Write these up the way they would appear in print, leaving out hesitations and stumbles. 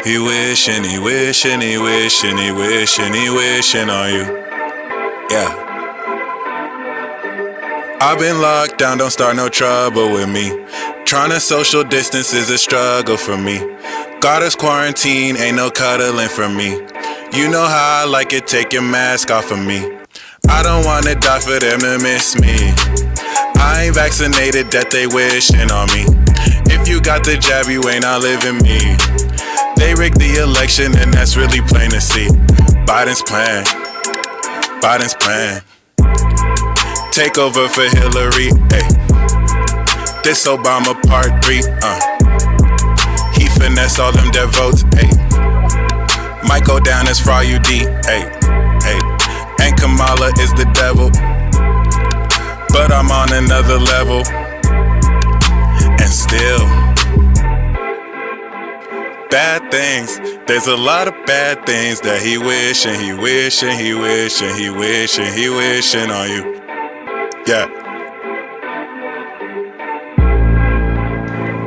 He wishing, he wishing, he wishing, he wishing, he wishing on you. Yeah. I've been locked down, don't start no trouble with me. Tryna social distance is a struggle for me. Got us quarantined, ain't no cuddling for me. You know how I like it, take your mask off of me. I don't wanna die for them to miss me. I ain't vaccinated, that they wishing on me. If you got the jab, you ain't outliving me. They rigged the election and that's really plain to see. Biden's plan, Biden's plan. Take over for Hillary, ayy. This Obama part 3, He finesse all them dead votes, ayy. Might go down as Fraud UD, ayy, ayy. And Kamala is the devil, but I'm on another level. And still bad things, there's a lot of bad things that he wishing, he wishing, he wishing, he wishing, he wishing on you. Yeah.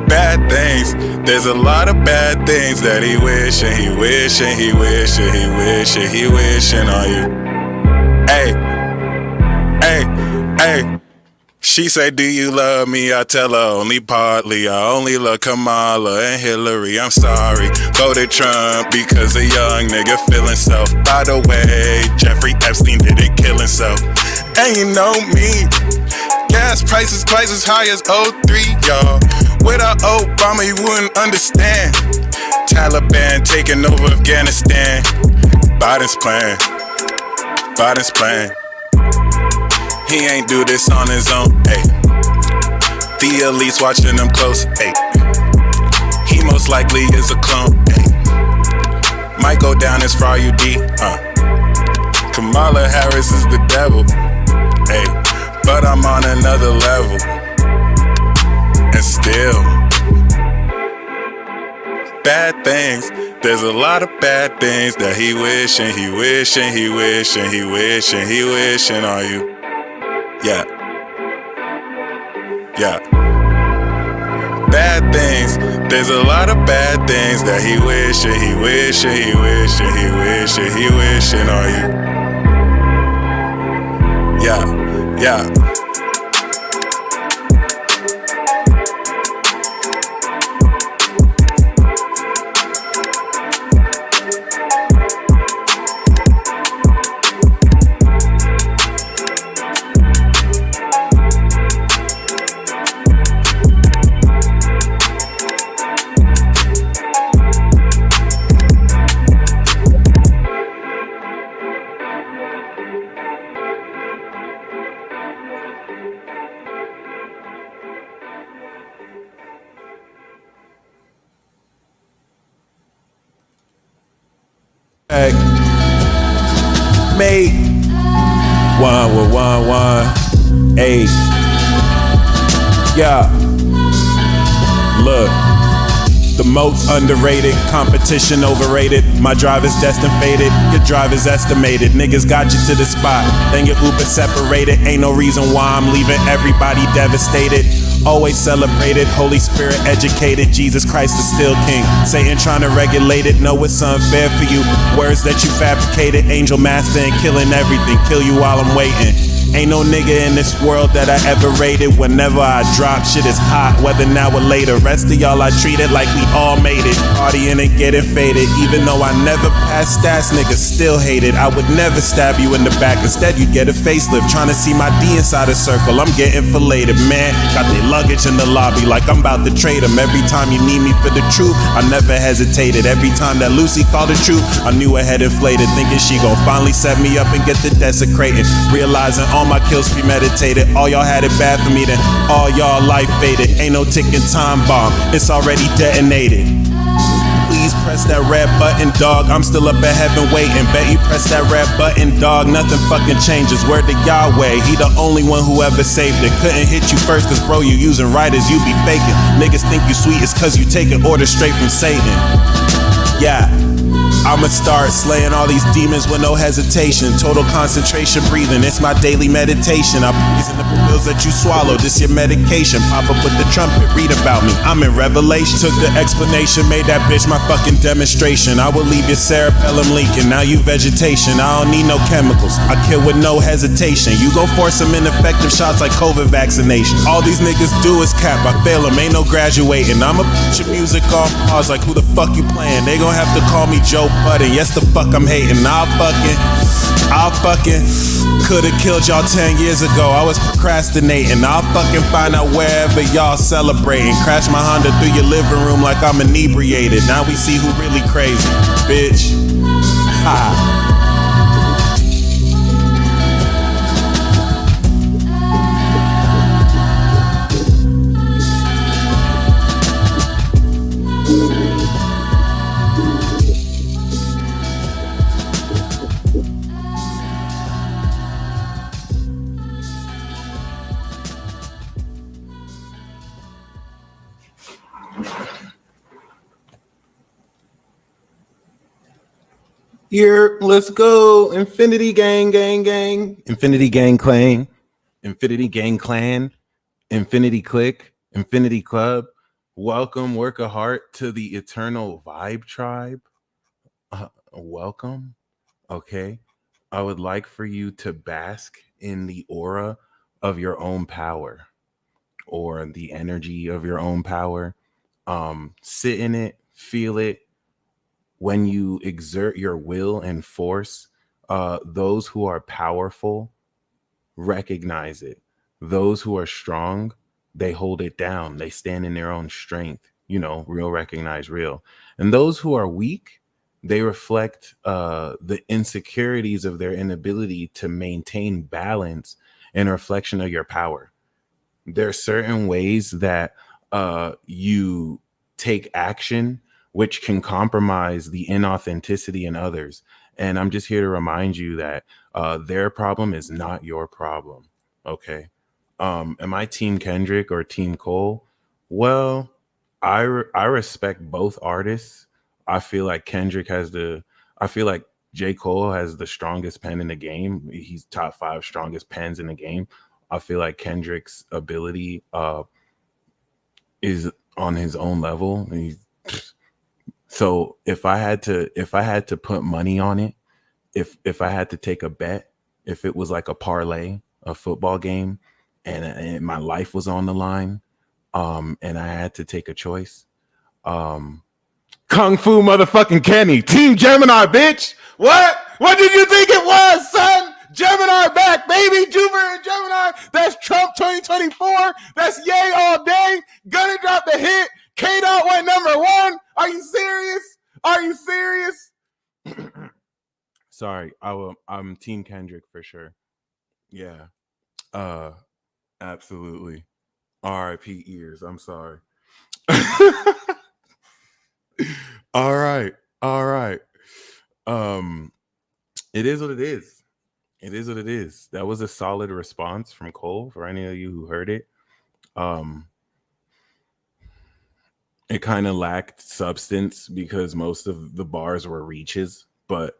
Bad things, there's a lot of bad things that he wishing, he wishing, he wishing, he wishing, he wishing on you. Hey, hey, hey. She say, do you love me? I tell her only partly. I only love Kamala and Hillary. I'm sorry, voted Trump because a young nigga feeling self. By the way, Jeffrey Epstein didn't kill himself. And you know me, gas prices twice as high as 03, y'all. Without Obama, you wouldn't understand. Taliban taking over Afghanistan. Biden's plan, Biden's plan. He ain't do this on his own, ayy. The elites watching him close, ayy. He most likely is a clone, ayy. Might go down as Fraud UD, Kamala Harris is the devil, ayy. But I'm on another level. And still bad things, there's a lot of bad things that he wishing, he wishing, he wishing, he wishing, he wishing on you. Yeah. Yeah. Bad things, there's a lot of bad things that he wishing, he wishing, he wishing, he wishing, he wishing on you. Yeah. Yeah. Mate, 1 with 1 1 8. Yeah. Look, the most underrated, competition overrated. My drive is destined faded, your drive is estimated. Niggas got you to the spot, then your Uber separated. Ain't no reason why I'm leaving everybody devastated. Always celebrated, Holy Spirit educated. Jesus Christ is still king. Satan trying to regulate it, know it's unfair for you. Words that you fabricated, angel master and killing everything. Kill you while I'm waiting. Ain't no nigga in this world that I ever rated. Whenever I drop, shit is hot, whether now or later. Rest of y'all I treated like we all made it. Partying and getting faded. Even though I never passed stats, niggas still hate it. I would never stab you in the back. Instead you get a facelift. Trying to see my D inside a circle, I'm getting filleted, man. Got their luggage in the lobby like I'm about to trade them. Every time you need me for the truth, I never hesitated. Every time that Lucy called the truth, I knew her head inflated. Thinking she gon' finally set me up and get the desecrating. Realizing all my kills premeditated. All y'all had it bad for me, then all y'all life faded. Ain't no ticking time bomb, it's already detonated. Please press that red button, dog. I'm still up at heaven waiting. Bet you press that red button, dog. Nothing fucking changes. Word to Yahweh, he the only one who ever saved it. Couldn't hit you first, cause bro, you using writers, you be faking. Niggas think you sweet, it's cause you taking orders straight from Satan. Yeah. I'ma start slaying all these demons with no hesitation. Total concentration breathing, it's my daily meditation. I'm poison the pills that you swallow, this your medication. Pop up with the trumpet, read about me, I'm in Revelation. Took the explanation, made that bitch my fucking demonstration. I will leave your cerebellum leaking, now you vegetation. I don't need no chemicals, I kill with no hesitation. You gon' force some ineffective shots like COVID vaccination. All these niggas do is cap, I fail them, ain't no graduating. I'ma put your music on pause like who the fuck you playing? They gon' have to call me Joe Budden, yes the fuck I'm hating. I'll fucking could've killed y'all 10 years ago, I was procrastinating. I'll fucking find out wherever y'all celebrating. Crash my Honda through your living room like I'm inebriated. Now we see who really crazy, bitch. Ha. Here, let's go. Infinity gang, gang, gang. Infinity gang clan. Infinity gang clan. Infinity click. Infinity club. Welcome, work of heart, to the eternal vibe tribe. Welcome. Okay. I would like for you to bask in the aura of your own power, or the energy of your own power. Sit in it, feel it. When you exert your will and force, those who are powerful recognize it. Those who are strong, they hold it down. They stand in their own strength. You know, real recognize real. And those who are weak, they reflect the insecurities of their inability to maintain balance and reflection of your power. There are certain ways that you take action which can compromise the inauthenticity in others. And I'm just here to remind you that their problem is not your problem. Okay. Am I Team Kendrick or Team Cole? Well, I respect both artists. I feel like I feel like J. Cole has the strongest pen in the game. He's top 5 strongest pens in the game. I feel like Kendrick's ability is on his own level. So if I had to put money on it, if I had to take a bet, if it was like a parlay, a football game, and my life was on the line, and I had to take a choice, Kung Fu motherfucking Kenny, Team Gemini, bitch. What did you think it was, son? Gemini back, baby. Jupiter and Gemini. That's Trump 2024. That's yay all day. Gonna drop the hit. K-Dot went #1. Are you serious? Are you serious? Sorry, I'm Team Kendrick for sure. Yeah. Absolutely. R.I.P. ears. I'm sorry. All right. It is what it is. It is what it is. That was a solid response from Cole for any of you who heard it. It kind of lacked substance because most of the bars were reaches, but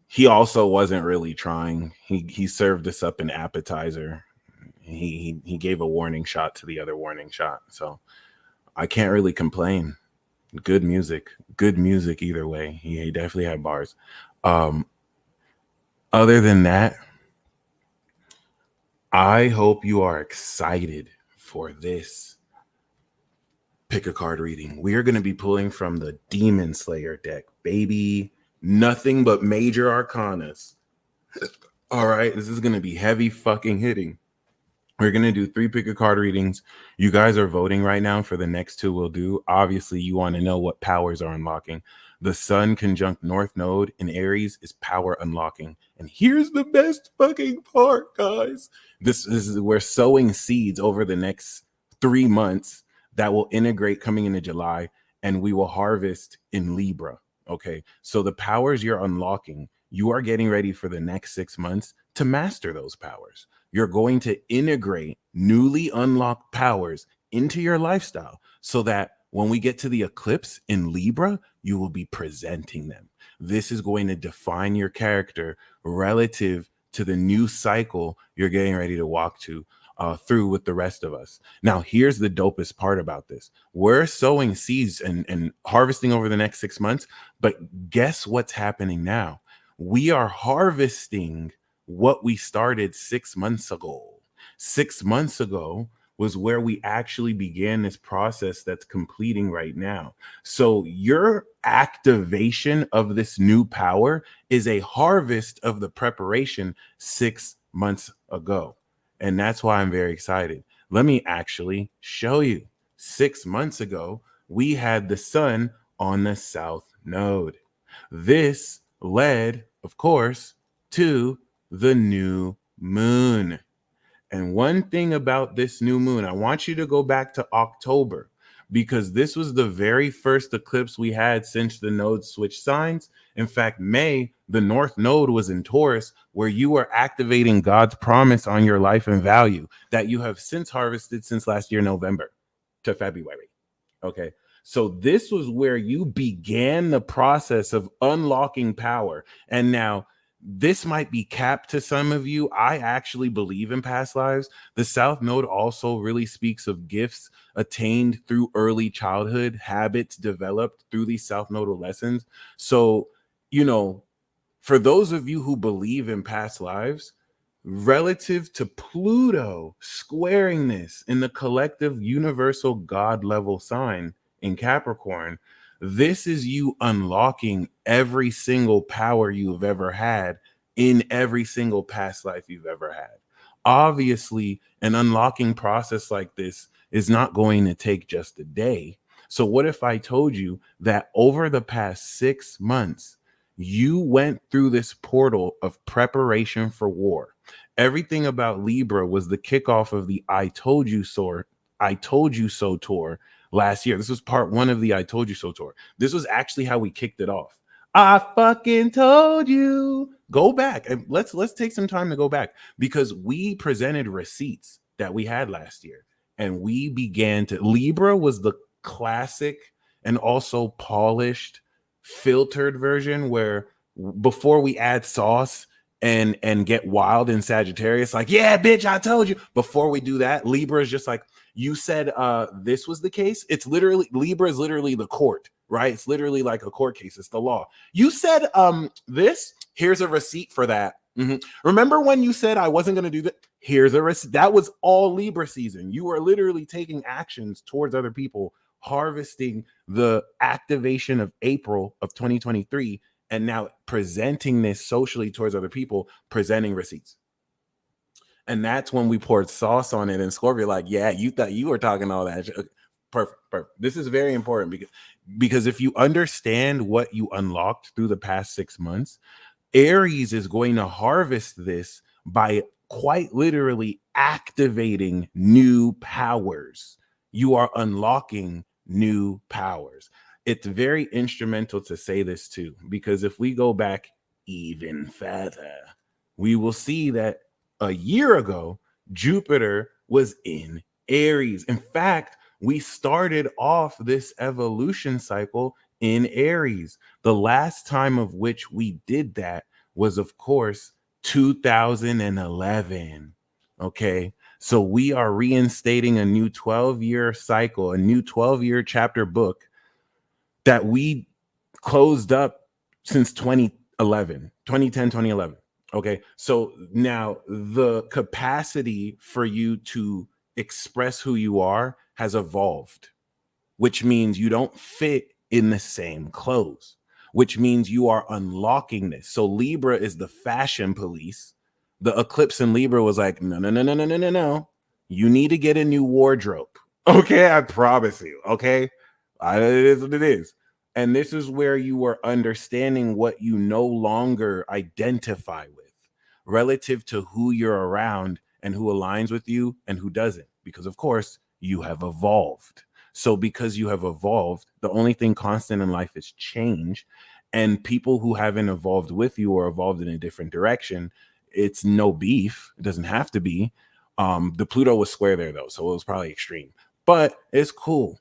he also wasn't really trying. He served us up an appetizer. He gave a warning shot to the other warning shot. So I can't really complain. Good music either way. He definitely had bars. Other than that, I hope you are excited for this pick a card reading. We are going to be pulling from the Demon Slayer deck, baby. Nothing but major arcanas. All right, this is going to be heavy fucking hitting. We're going to do 3 pick a card readings. You guys are voting right now for the next 2 we'll do. Obviously, you want to know what powers are unlocking. The Sun conjunct North Node in Aries is power unlocking. And here's the best fucking part, guys. This is we're sowing seeds over the next 3 months that will integrate coming into July, and we will harvest in Libra. Okay, so the powers you're unlocking, you are getting ready for the next 6 months to master those powers. You're going to integrate newly unlocked powers into your lifestyle so that When we get to the eclipse in Libra, you will be presenting them. This is going to define your character relative to the new cycle you're getting ready to walk through with the rest of us. Now, here's the dopest part about this. We're sowing seeds and harvesting over the next 6 months, but guess what's happening now? We are harvesting what we started 6 months ago. 6 months ago was where we actually began this process that's completing right now. So your activation of this new power is a harvest of the preparation 6 months ago. And that's why I'm very excited. Let me actually show you. 6 months ago, we had the sun on the south node. This led, of course, to the new moon. And one thing about this new moon, I want you to go back to October, because this was the very first eclipse we had since the nodes switched signs. In fact, May, the North Node was in Taurus, where you were activating God's promise on your life and value that you have since harvested since last year, November to February. Okay. So this was where you began the process of unlocking power. And now this might be capped to some of you. I actually believe in past lives. The South Node also really speaks of gifts attained through early childhood, habits developed through these South Nodal lessons. So, for those of you who believe in past lives, relative to Pluto squaring this in the collective universal God level sign in Capricorn, this is you unlocking every single power you've ever had in every single past life you've ever had. Obviously, an unlocking process like this is not going to take just a day. So what if I told you that over the past 6 months, you went through this portal of preparation for war? Everything about Libra was the kickoff of the I Told You So tour last year. This was part 1 of the I Told You So tour. This was actually how we kicked it off. I fucking told you. Go back and let's take some time to go back, because we presented receipts that we had last year, and we began to. Libra was the classic and also polished, filtered version where before we add sauce and get wild in Sagittarius, like, yeah, bitch, I told you. Before we do that, Libra is just like, you said this was the case. It's literally, Libra is literally the court, right? It's literally like a court case. It's the law. You said this, here's a receipt for that. Remember when you said I wasn't going to do that? Here's a receipt. That was all Libra season. You are literally taking actions towards other people, harvesting the activation of April of 2023, and now presenting this socially towards other people, presenting receipts. And that's when we poured sauce on it. And Scorpio, like, yeah, you thought you were talking all that. Perfect. This is very important because if you understand what you unlocked through the past 6 months, Aries is going to harvest this by quite literally activating new powers. You are unlocking new powers. It's very instrumental to say this too, because if we go back even further, we will see that a year ago, Jupiter was in Aries. In fact, we started off this evolution cycle in Aries. The last time of which we did that was, of course, 2011. Okay. So we are reinstating a new 12-year cycle, a new 12-year chapter book that we closed up since 2010, 2011. Okay. So now the capacity for you to express who you are has evolved, which means you don't fit in the same clothes, which means you are unlocking this. So Libra is the fashion police. The eclipse in Libra was like, no. You need to get a new wardrobe. Okay. I promise you. Okay. It is what it is. And this is where you are understanding what you no longer identify with relative to who you're around and who aligns with you and who doesn't. Because, of course, you have evolved. So because you have evolved, the only thing constant in life is change. And people who haven't evolved with you or evolved in a different direction, it's no beef. It doesn't have to be. The Pluto was square there, though, so it was probably extreme. But it's cool.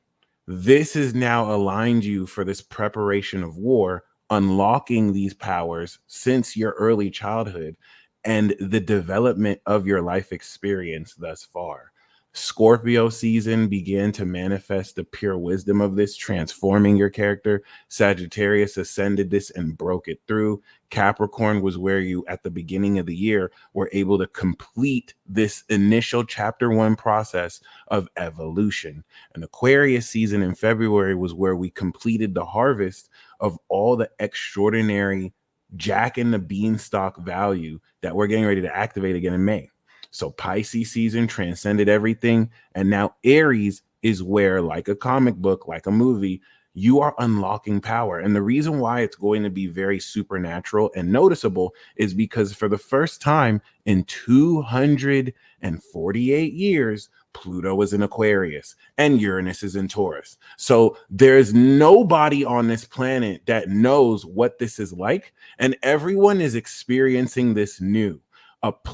This has now aligned you for this preparation of war, unlocking these powers since your early childhood and the development of your life experience thus far. Scorpio season began to manifest the pure wisdom of this, transforming your character. Sagittarius ascended this and broke it through. Capricorn was where you, at the beginning of the year, were able to complete this initial chapter 1 process of evolution. And Aquarius season in February was where we completed the harvest of all the extraordinary Jack and the Beanstalk value that we're getting ready to activate again in May. So Pisces season transcended everything. And now Aries is where, like a comic book, like a movie, you are unlocking power. And the reason why it's going to be very supernatural and noticeable is because for the first time in 248 years, Pluto is in Aquarius and Uranus is in Taurus. So there's nobody on this planet that knows what this is like. And everyone is experiencing this new.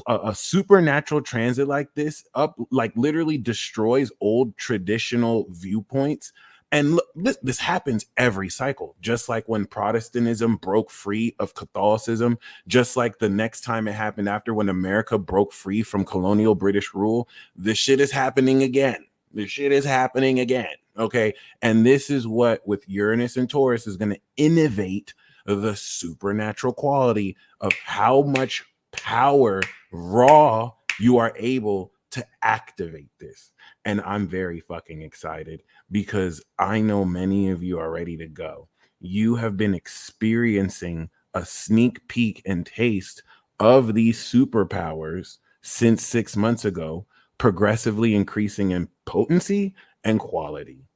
A supernatural transit like this like literally destroys old traditional viewpoints. And look, this happens every cycle, just like when Protestantism broke free of Catholicism, just like the next time it happened after when America broke free from colonial British rule. This shit is happening again. This shit is happening again. Okay. And this is what, with Uranus and Taurus, is going to innovate the supernatural quality of how much power raw you are able to activate this. And I'm very fucking excited because I know many of you are ready to go. You have been experiencing a sneak peek and taste of these superpowers since 6 months ago, progressively increasing in potency and quality,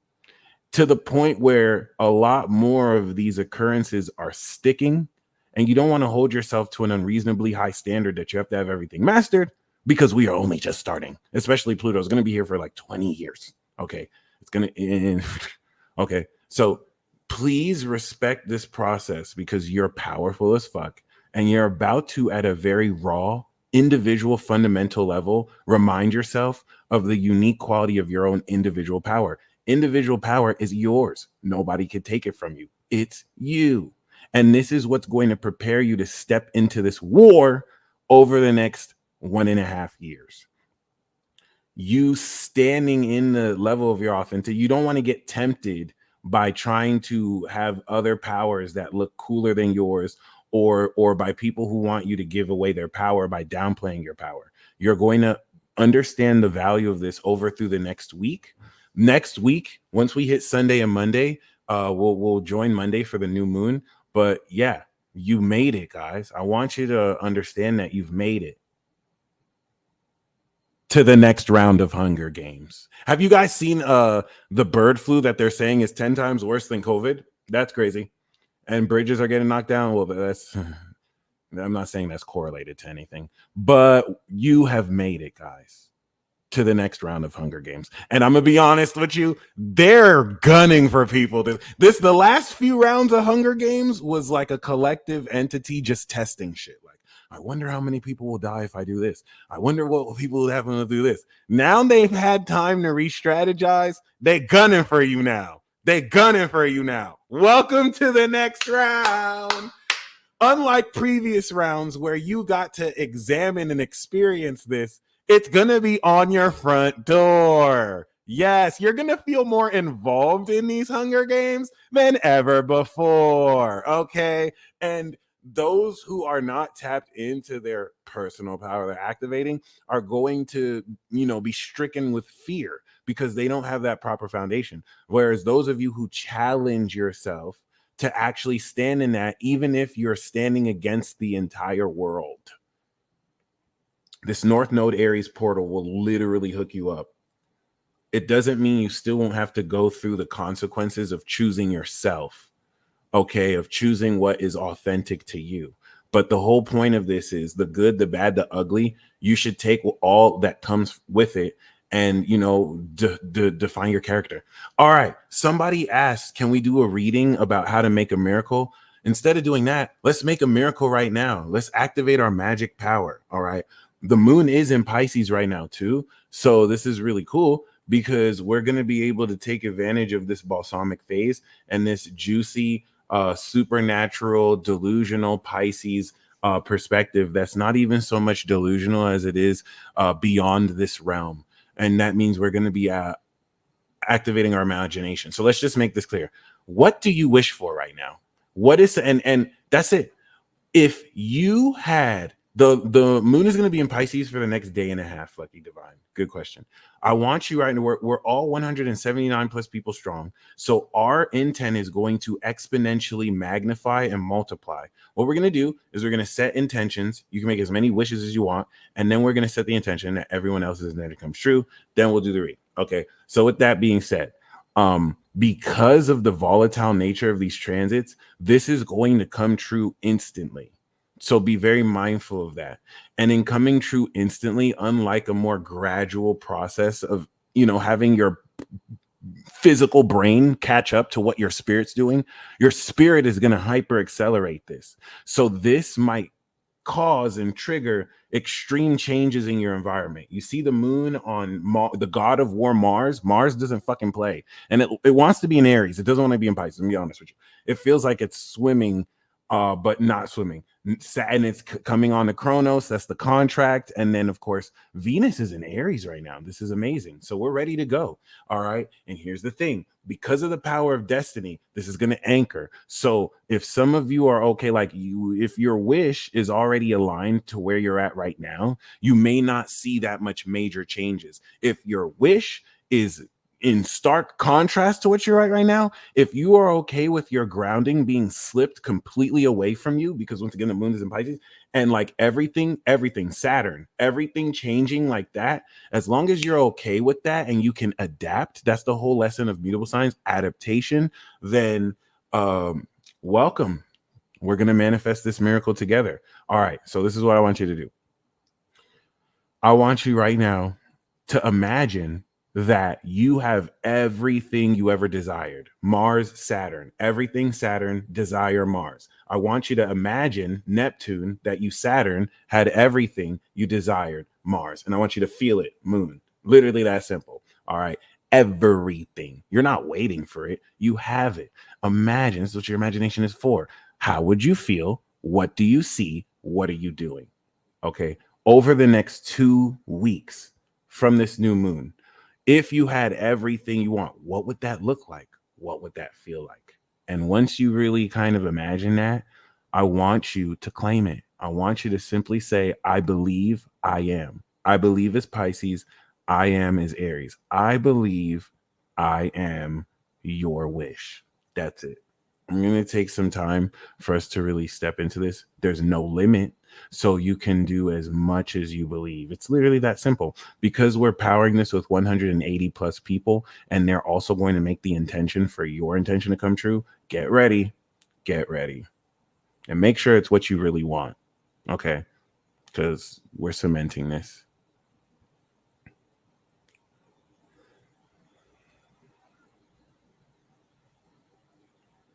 to the point where a lot more of these occurrences are sticking. And you don't want to hold yourself to an unreasonably high standard that you have to have everything mastered, because we are only just starting. Especially Pluto is going to be here for like 20 years. Okay. It's going to, okay. So please respect this process because you're powerful as fuck. And you're about to, at a very raw, individual, fundamental level, remind yourself of the unique quality of your own individual power. Individual power is yours. Nobody can take it from you. It's you. And this is what's going to prepare you to step into this war over the next 1.5 years. You standing in the level of your authentic, you don't want to get tempted by trying to have other powers that look cooler than yours, or by people who want you to give away their power by downplaying your power. You're going to understand the value of this over through the next week. Next week, once we hit Sunday and Monday, we'll join Monday for the new moon. But yeah, you made it, guys. I want you to understand that you've made it to the next round of Hunger Games. Have you guys seen the bird flu that they're saying is 10 times worse than COVID? That's crazy. And bridges are getting knocked down. Well, that's, I'm not saying that's correlated to anything, but you have made it, guys, to the next round of Hunger Games. And I'm gonna be honest with you, they're gunning for people to the last few rounds of Hunger Games was like a collective entity just testing shit. Like, I wonder how many people will die if I do this. I wonder what people will happen to do this. Now they've had time to re-strategize. They gunning for you now. They gunning for you now. Welcome to the next round. Unlike previous rounds where you got to examine and experience this, it's going to be on your front door. Yes, you're going to feel more involved in these Hunger Games than ever before. Okay. And those who are not tapped into their personal power they're activating are going to, be stricken with fear because they don't have that proper foundation. Whereas those of you who challenge yourself to actually stand in that, even if you're standing against the entire world, this North Node Aries portal will literally hook you up. It doesn't mean you still won't have to go through the consequences of choosing yourself, okay, of choosing what is authentic to you. But the whole point of this is the good, the bad, the ugly. You should take all that comes with it and, define your character. All right. Somebody asked, can we do a reading about how to make a miracle? Instead of doing that, let's make a miracle right now. Let's activate our magic power. All right. The moon is in Pisces right now too. So this is really cool because we're going to be able to take advantage of this balsamic phase and this juicy, supernatural, delusional Pisces perspective that's not even so much delusional as it is beyond this realm. And that means we're going to be activating our imagination. So let's just make this clear. What do you wish for right now? What is, and that's it. If you had the moon is going to be in Pisces for the next day and a half, Lucky Divine. Good question. I want you right now. We're all 179 plus people strong. So our intent is going to exponentially magnify and multiply. What we're going to do is we're going to set intentions. You can make as many wishes as you want. And then we're going to set the intention that everyone else's intention comes true. Then we'll do the read. Okay. So with that being said, because of the volatile nature of these transits, this is going to come true instantly. So be very mindful of that. And in coming true instantly, unlike a more gradual process of, having your physical brain catch up to what your spirit's doing, your spirit is going to hyper accelerate this. So this might cause and trigger extreme changes in your environment. You see the moon on the god of war, Mars. Mars doesn't fucking play. And it wants to be in Aries. It doesn't want to be in Pisces. Let me be honest with you. It feels like it's swimming, but not swimming. And it's coming on the Chronos. That's the contract. And then, of course, Venus is in Aries right now. This is amazing. So we're ready to go. All right. And here's the thing. Because of the power of destiny, this is going to anchor. So if some of you are okay, like you, if your wish is already aligned to where you're at right now, you may not see that much major changes. If your wish is in stark contrast to what you're at right now, if you are okay with your grounding being slipped completely away from you, because once again, the moon is in Pisces, and like everything, Saturn, everything changing like that, as long as you're okay with that and you can adapt, that's the whole lesson of mutable signs, adaptation, then welcome. We're going to manifest this miracle together. All right. So this is what I want you to do. I want you right now to imagine that you have everything you ever desired. Mars, Saturn, everything Saturn, desire Mars. I want you to imagine Neptune, that you Saturn had everything you desired Mars. And I want you to feel it, moon. Literally that simple. All right. Everything. You're not waiting for it. You have it. Imagine. This is what your imagination is for. How would you feel? What do you see? What are you doing? Okay. Over the next 2 weeks from this new moon, if you had everything you want, what would that look like? What would that feel like? And once you really kind of imagine that, I want you to claim it. I want you to simply say, I believe I am. I believe as Pisces. I am as Aries. I believe I am your wish. That's it. I'm going to take some time for us to really step into this. There's no limit. So you can do as much as you believe. It's literally that simple. Because we're powering this with 180 plus people, and they're also going to make the intention for your intention to come true. Get ready. And make sure it's what you really want. Okay. Because we're cementing this.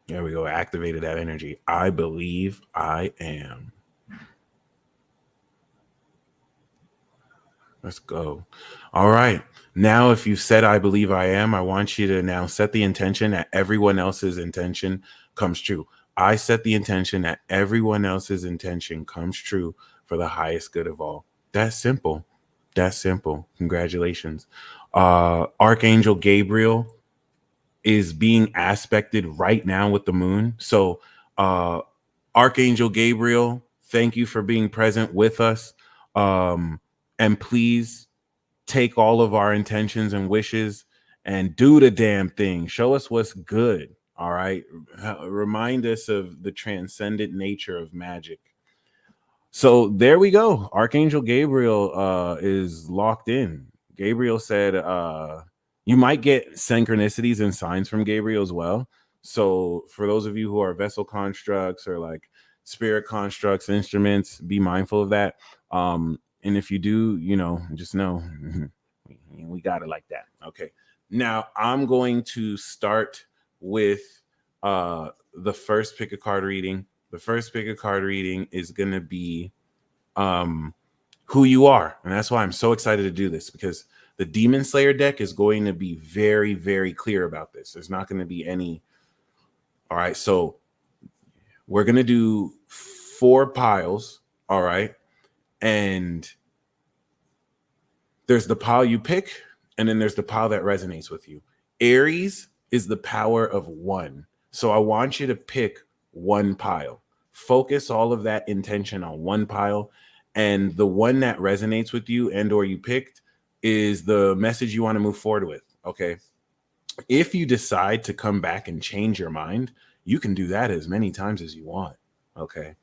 There we go. Activated that energy. I believe I am. Let's go. All right. Now, if you said, I believe I am, I want you to now set the intention that everyone else's intention comes true. I set the intention that everyone else's intention comes true for the highest good of all. That's simple. Congratulations. Archangel Gabriel is being aspected right now with the moon. So, Archangel Gabriel, thank you for being present with us. And please take all of our intentions and wishes and do the damn thing. Show us what's good. All right. Remind us of the transcendent nature of magic. So there we go. Archangel Gabriel is locked in. Gabriel said you might get synchronicities and signs from Gabriel as well. So for those of you who are vessel constructs or like spirit constructs, instruments, be mindful of that. And if you do, just know we got it like that. Okay. Now I'm going to start with the first pick a card reading. The first pick a card reading is going to be who you are. And that's why I'm so excited to do this, because The Demon Slayer deck is going to be very, very clear about this. There's not going to be any. All right. So we're going to do 4 piles. All right. And there's the pile you pick, and then there's the pile that resonates with you. Aries is the power of 1. So I want you to pick 1 pile. Focus all of that intention on 1 pile, and the one that resonates with you and or you picked is the message you want to move forward with. Okay. If you decide to come back and change your mind, you can do that as many times as you want. Okay.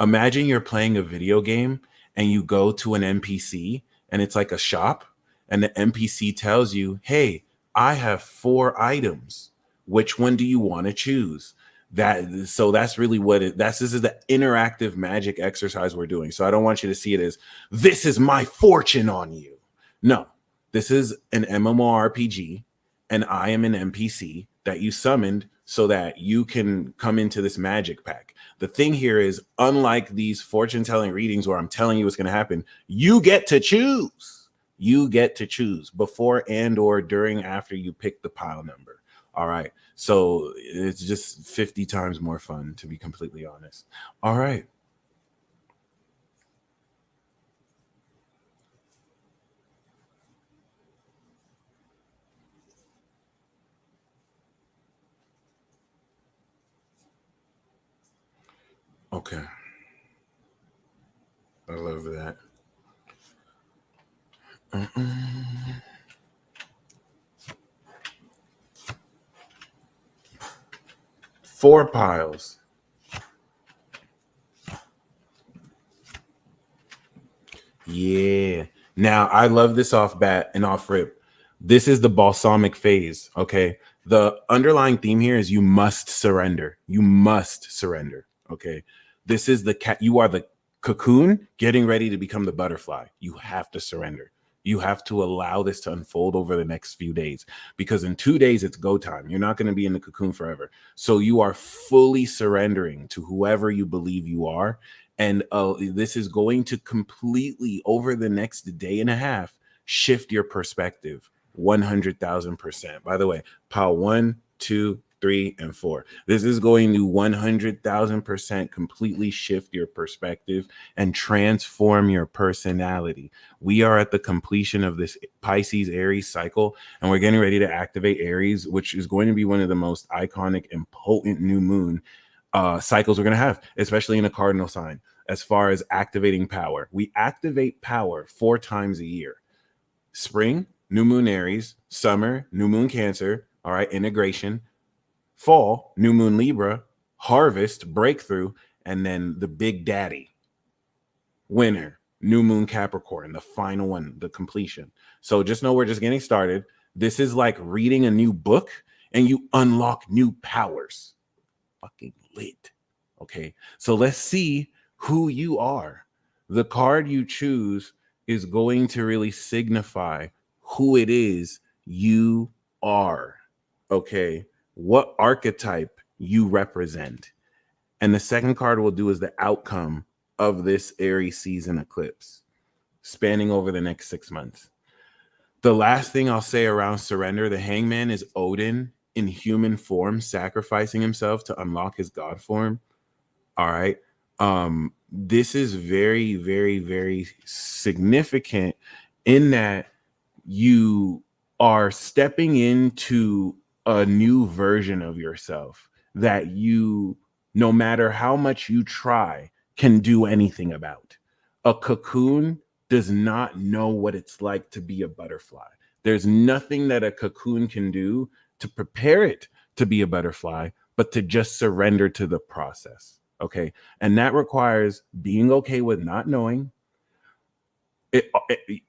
Imagine you're playing a video game and you go to an NPC and it's like a shop, and the NPC tells you, hey, I have 4 items. Which one do you want to choose? So that's really what this is the interactive magic exercise we're doing. So I don't want you to see it as this is my fortune on you. No, this is an MMORPG, and I am an NPC that you summoned so that you can come into this magic pack. The thing here is, unlike these fortune telling readings where I'm telling you what's going to happen, you get to choose. You get to choose before and or during after you pick the pile number. All right. So it's just 50 times more fun, to be completely honest. All right. Okay. I love that. 4 piles. Yeah. Now, I love this off bat and off rip. This is the balsamic phase. Okay. The underlying theme here is you must surrender. You must surrender. Okay. This is the cat. You are the cocoon getting ready to become the butterfly. You have to surrender. You have to allow this to unfold over the next few days, because in 2 days, it's go time. You're not going to be in the cocoon forever. So you are fully surrendering to whoever you believe you are. And this is going to completely, over the next day and a half, shift your perspective 100,000%. By the way, pile 1, 2, 3, and 4. This is going to 100,000% completely shift your perspective and transform your personality. We are at the completion of this Pisces Aries cycle, and we're getting ready to activate Aries, which is going to be one of the most iconic and potent new moon cycles we're going to have, especially in a cardinal sign. As far as activating power, we activate power 4 times a year. Spring, new moon Aries. Summer, new moon Cancer. All right, integration. Fall, new moon Libra. Harvest, breakthrough. And then the big daddy, winter, new moon Capricorn, the final one, the completion. So just know we're just getting started. This is like reading a new book and you unlock new powers. Fucking lit. Okay, so let's see who you are. The card you choose is going to really signify who it is you are. Okay, what archetype you represent. And the second card we'll do is the outcome of this Aries season eclipse, spanning over the next 6 months. The last thing I'll say around surrender, the Hangman is Odin in human form, sacrificing himself to unlock his god form. All right. This is very, very, very significant in that you are stepping into a new version of yourself that you, no matter how much you try, can do anything about. A cocoon does not know what it's like to be a butterfly. There's nothing that a cocoon can do to prepare it to be a butterfly, but to just surrender to the process. Okay. And that requires being okay with not knowing.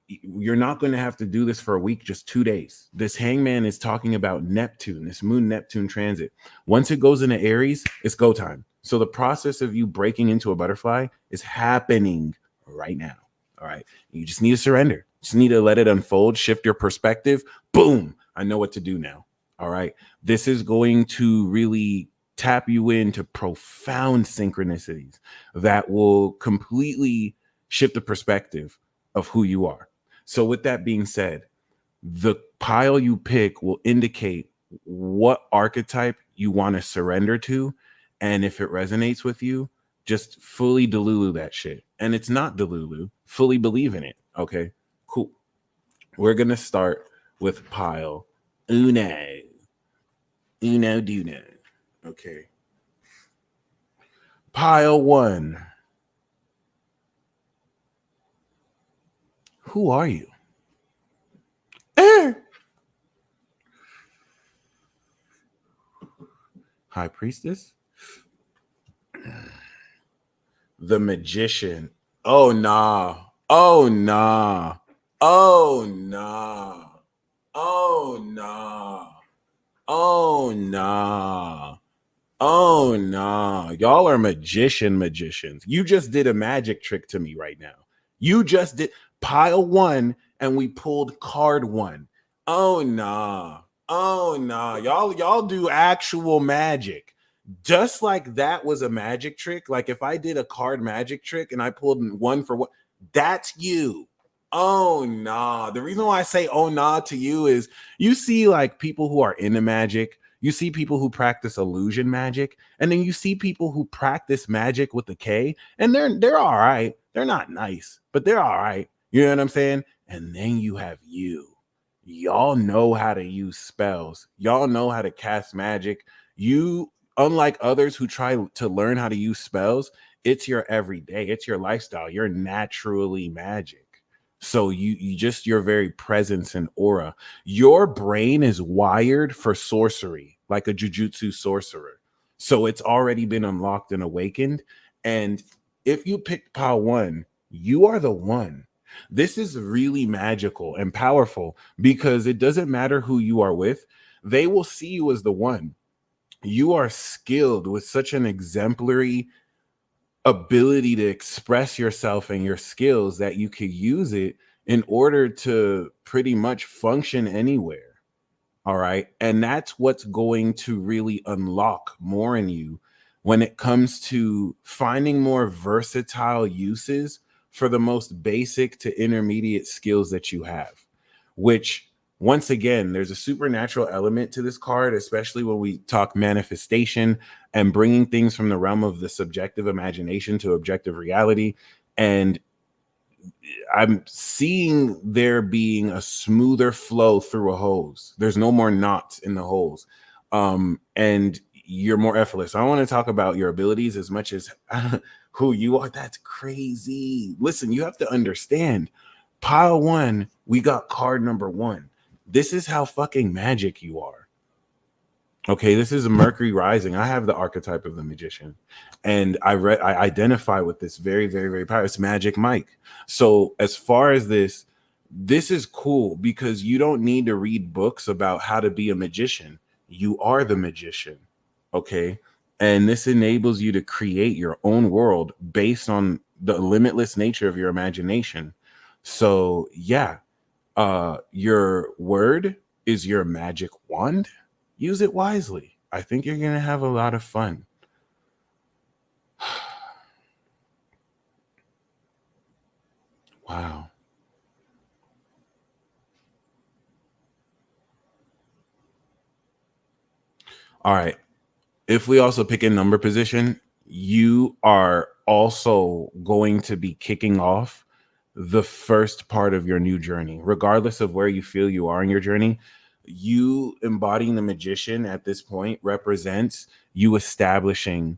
You're not going to have to do this for a week, just 2 days. This Hangman is talking about Neptune, this moon Neptune transit. Once it goes into Aries, it's go time. So the process of you breaking into a butterfly is happening right now. All right. You just need to surrender. Just need to let it unfold, shift your perspective. Boom. I know what to do now. All right. This is going to really tap you into profound synchronicities that will completely shift the perspective of who you are. So with that being said, The pile you pick will indicate what archetype you want to surrender to. And if it resonates with you, just fully delulu that shit. And it's not delulu, fully believe in it. Okay, cool. We're going to start with pile uno. Uno duno. Okay. Pile one. Who are you? High Priestess? The Magician. Oh, nah. Oh, nah. Oh, nah. Oh, nah. Oh, nah. Oh, nah. Y'all are magicians. You just did a magic trick to me right now. You just did pile one and we pulled card one. Oh, nah. Oh, nah. Y'all do actual magic. Just like that was a magic trick. Like if I did a card magic trick and I pulled one for one, that's you. Oh, nah. The reason why I say oh, nah to you is you see like people who are into magic. You see people who practice illusion magic, and then you see people who practice magic with the K, and they're all right. They're not nice, but they're all right. You know what I'm saying? And then you have you. Y'all know how to use spells. Y'all know how to cast magic. You, unlike others who try to learn how to use spells, it's your everyday, it's your lifestyle. You're naturally magic. So you just your very presence and aura. Your brain is wired for sorcery, like a jujutsu sorcerer. So it's already been unlocked and awakened. And if you picked pile one, you are the one. This is really magical and powerful because it doesn't matter who you are with, they will see you as the one. You are skilled with such an exemplary ability to express yourself and your skills that you could use it in order to pretty much function anywhere. All right. And that's what's going to really unlock more in you when it comes to finding more versatile uses for the most basic to intermediate skills that you have, which once again, there's a supernatural element to this card, especially when we talk manifestation and bringing things from the realm of the subjective imagination to objective reality. And I'm seeing there being a smoother flow through a hose. There's no more knots in the hose. And you're more effortless. I want to talk about your abilities as much as who you are. That's crazy. Listen, you have to understand. Pile one, we got card number one. This is how fucking magic you are. Okay, this is a Mercury rising. I have the archetype of the magician, and I identify with this very, very, very powerful. It's Magic Mike. So as far as this is cool because you don't need to read books about how to be a magician. You are the magician. Okay, and this enables you to create your own world based on the limitless nature of your imagination. So yeah, your word is your magic wand. Use it wisely. I think you're going to have a lot of fun. Wow. All right. If we also pick a number position, you are also going to be kicking off the first part of your new journey, regardless of where you feel you are in your journey. You embodying the magician at this point represents you establishing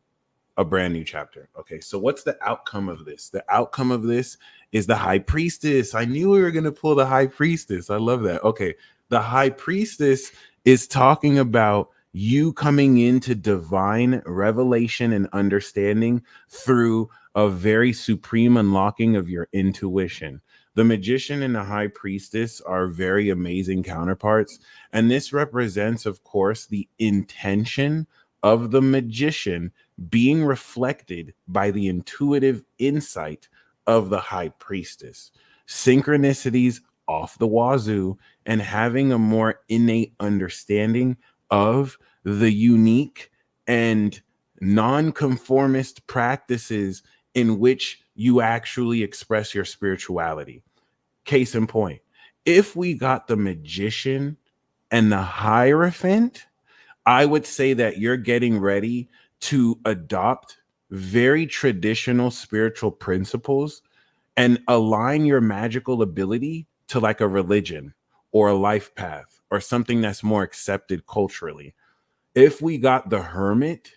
a brand new chapter. Okay, so what's the outcome of this? The outcome of this is the high priestess. I knew we were going to pull the high priestess. I love that. Okay, the high priestess is talking about you coming into divine revelation and understanding through a very supreme unlocking of your intuition. The magician and the high priestess are very amazing counterparts. And this represents, of course, the intention of the magician being reflected by the intuitive insight of the high priestess. Synchronicities off the wazoo and having a more innate understanding of the unique and nonconformist practices in which you actually express your spirituality. Case in point, If we got the Magician and the Hierophant, I would say that you're getting ready to adopt very traditional spiritual principles and align your magical ability to like a religion or a life path or something that's more accepted culturally. If we got the Hermit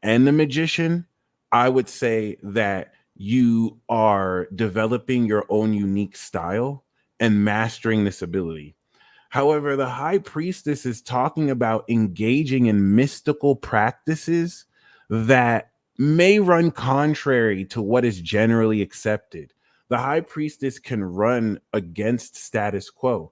and the Magician, I would say that you are developing your own unique style and mastering this ability. However, the High Priestess is talking about engaging in mystical practices that may run contrary to what is generally accepted. The High Priestess can run against status quo.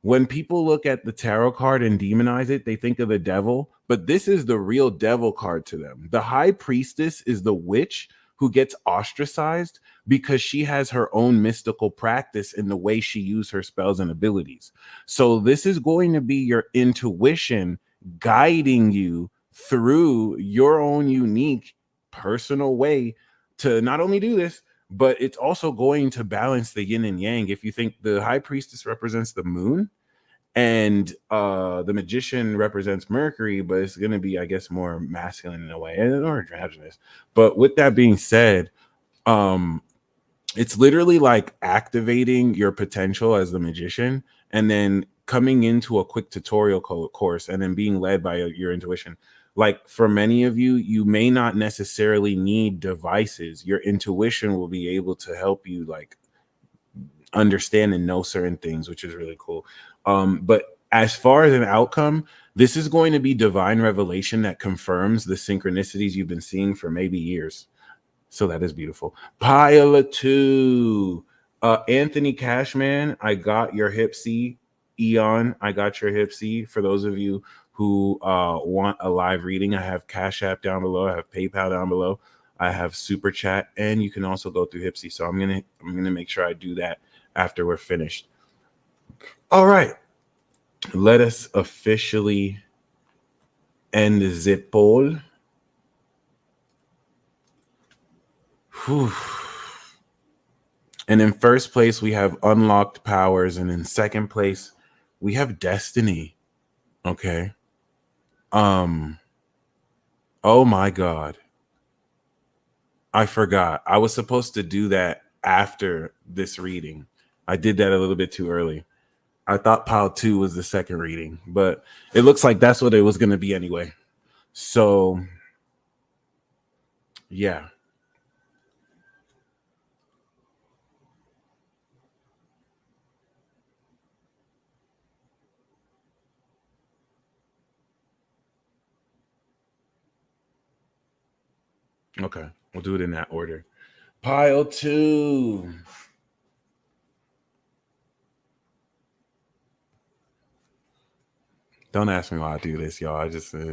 When people look at the tarot card and demonize it, they think of the devil, but this is the real devil card to them. The High Priestess is the witch who gets ostracized because she has her own mystical practice in the way she uses her spells and abilities. So this is going to be your intuition guiding you through your own unique personal way to not only do this, but it's also going to balance the yin and yang. If you think the High Priestess represents the moon and the Magician represents Mercury, but it's going to be, I guess, more masculine in a way, or androgynous. But with that being said, um it's literally like activating your potential as the Magician and then coming into a quick tutorial course and then being led by your intuition. Like for many of you, you may not necessarily need devices. Your intuition will be able to help you like understand and know certain things, which is really cool. But as far as an outcome, this is going to be divine revelation that confirms the synchronicities you've been seeing for maybe years. So that is beautiful. Pile of two. Anthony Cashman, I got your hip C. Eon, I got your hip C. For those of you who want a live reading, I have Cash App down below. I have PayPal down below. I have Super Chat, and you can also go through Hipsy. So I'm gonna make sure I do that after we're finished. All right, let us officially end the poll. Whew. And in first place, we have unlocked powers. And in second place, we have destiny. Okay. Oh my God. I forgot. I was supposed to do that after this reading. I did that a little bit too early. I thought pile 2 was the second reading, but it looks like that's what it was going to be anyway. So, yeah. Okay. We'll do it in that order. Pile 2. Don't ask me why I do this, y'all. I just all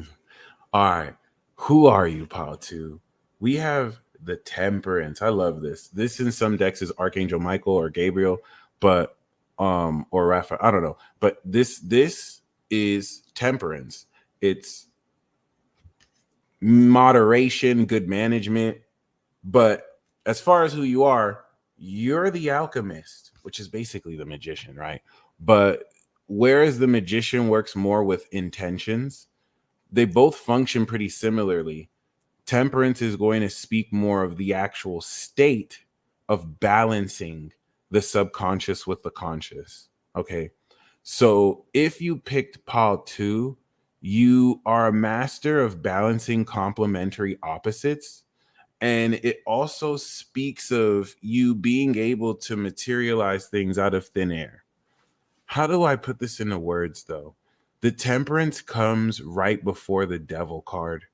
right. Who are you, pile 2? We have the Temperance. I love this. This in some decks is Archangel Michael or Gabriel, but or Raphael. I don't know. But this is Temperance. It's moderation, good management. But as far as who you are, you're the alchemist, which is basically the magician, right? But whereas the magician works more with intentions, they both function pretty similarly. Temperance is going to speak more of the actual state of balancing the subconscious with the conscious. Okay. So if you picked pile 2, you are a master of balancing complementary opposites. And it also speaks of you being able to materialize things out of thin air. How do I put this into words though? The Temperance comes right before the Devil card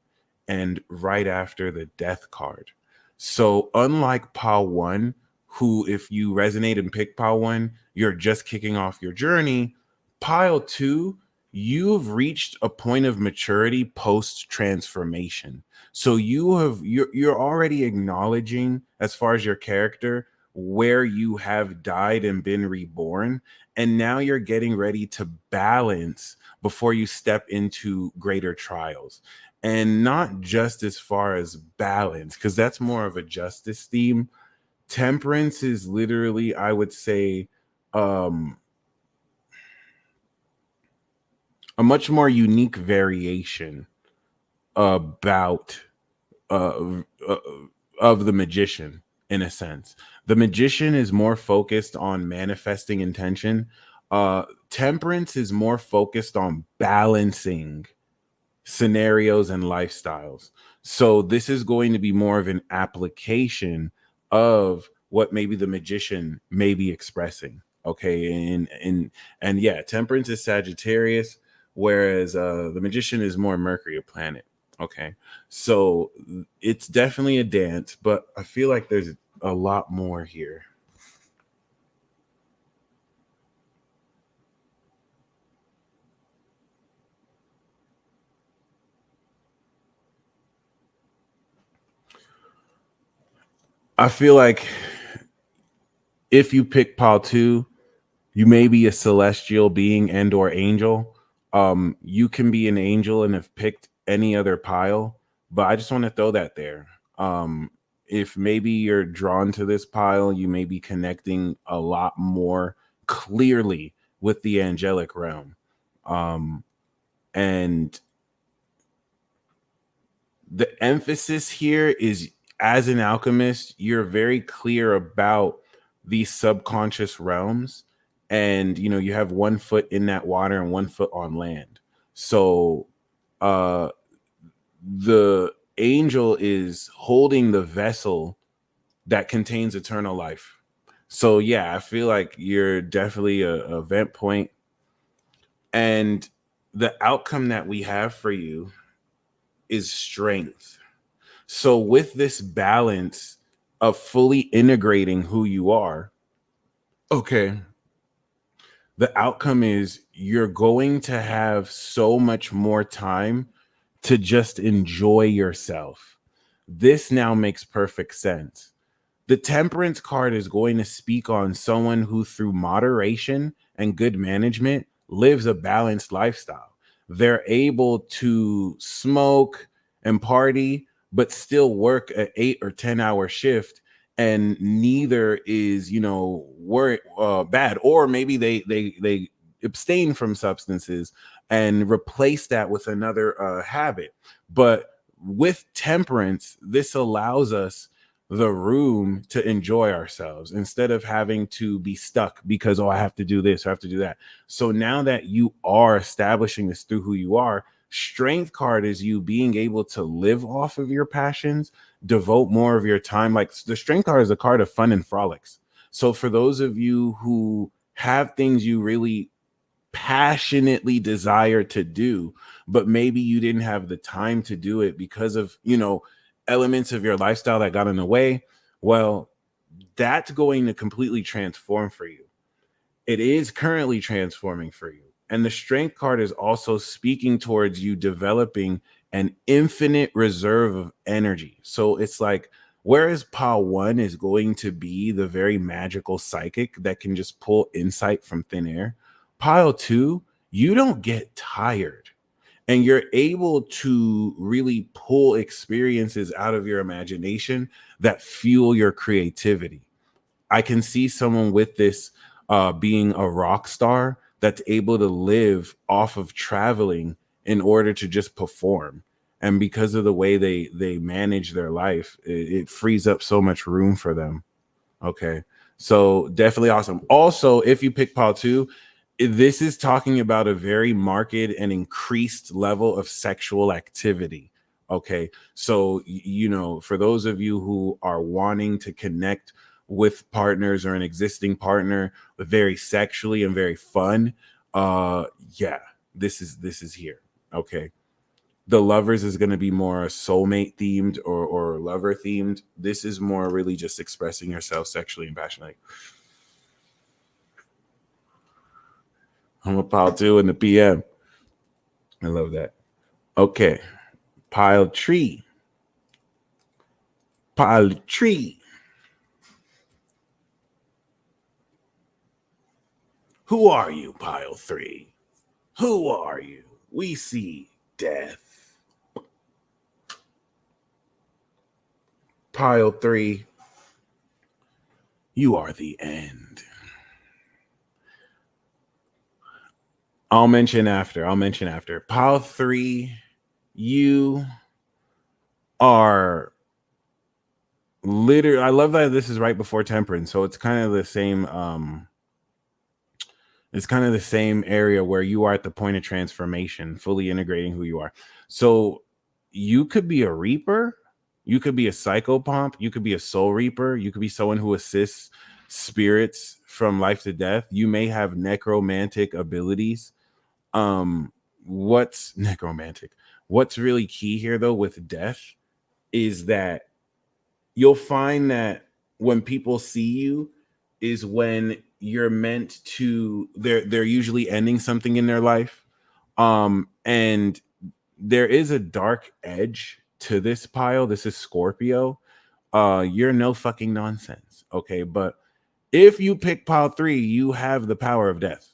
and right after the Death card. So unlike pile 1, who if you resonate and pick pile 1, you're just kicking off your journey, pile 2, you've reached a point of maturity post transformation. So you're already acknowledging, as far as your character, where you have died and been reborn, and now you're getting ready to balance before you step into greater trials. And not just as far as balance, because that's more of a justice theme. Temperance is literally, I would say, a much more unique variation about uh, uh, of the magician. In a sense, the magician is more focused on manifesting intention. Temperance is more focused on balancing scenarios and lifestyles. So this is going to be more of an application of what maybe the magician may be expressing. Okay, and yeah, temperance is Sagittarius, whereas the magician is more Mercury, a planet. Okay, so it's definitely a dance, but I feel like there's a lot more here. I feel like if you pick pile two, you may be a celestial being and or angel. You can be an angel and have picked any other pile, but I just want to throw that there. If maybe you're drawn to this pile, you may be connecting a lot more clearly with the angelic realm. Um, and the emphasis here is, as an alchemist, you're very clear about these subconscious realms, and you have one foot in that water and one foot on land. So uh the angel is holding the vessel that contains eternal life. So yeah, I feel like you're definitely a event point, and the outcome that we have for you is strength. So, with this balance of fully integrating who you are, okay, the outcome is you're going to have so much more time to just enjoy yourself. This now makes perfect sense. The temperance card is going to speak on someone who, through moderation and good management, lives a balanced lifestyle. They're able to smoke and party, but still work an 8 or 10 hour shift. And neither is, bad. Or maybe they abstain from substances and replace that with another habit. But with temperance, this allows us the room to enjoy ourselves instead of having to be stuck because, oh, I have to do this or I have to do that. So now that you are establishing this through who you are, strength card is you being able to live off of your passions, devote more of your time. Like the strength card is a card of fun and frolics. So for those of you who have things you really passionately desire to do, but maybe you didn't have the time to do it because of, elements of your lifestyle that got in the way. Well, that's going to completely transform for you. It is currently transforming for you. And the strength card is also speaking towards you developing an infinite reserve of energy. So it's like, whereas pile one is going to be the very magical psychic that can just pull insight from thin air, pile two, you don't get tired and you're able to really pull experiences out of your imagination that fuel your creativity. I can see someone with this being a rock star that's able to live off of traveling in order to just perform. And because of the way they manage their life, it frees up so much room for them. Okay. So definitely awesome. Also, if you pick pile two, this is talking about a very marked and increased level of sexual activity. Okay. So, for those of you who are wanting to connect with partners or an existing partner, very sexually and very fun, yeah, this is here. Okay. The lovers is going to be more soulmate themed or lover themed. This is more really just expressing yourself sexually and passionately. I'm a pile two in the PM. I love that. Okay. Pile tree. Pile tree. Who are you, pile three? Who are you? We see death. Pile three. You are the end. I'll mention after. I'll mention after. Pile 3, you are literally, I love that this is right before Temperance, so it's kind of the same it's kind of the same area where you are at the point of transformation, fully integrating who you are. So you could be a reaper, you could be a psychopomp, you could be a soul reaper, you could be someone who assists spirits from life to death. You may have necromantic abilities. What's necromantic? What's really key here though with death is that you'll find that when people see you is when you're meant to, they're usually ending something in their life. And there is a dark edge to this pile. This is Scorpio. You're no fucking nonsense. Okay, but if you pick pile 3, you have the power of death.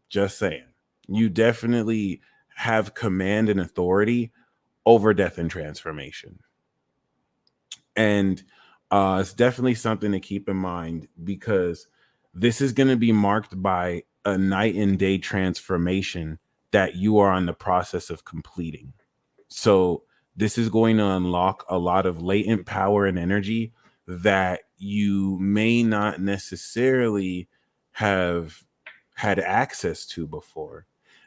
Just saying. You definitely have command and authority over death and transformation. And it's definitely something to keep in mind because this is going to be marked by a night and day transformation that you are in the process of completing. So this is going to unlock a lot of latent power and energy that you may not necessarily have had access to before.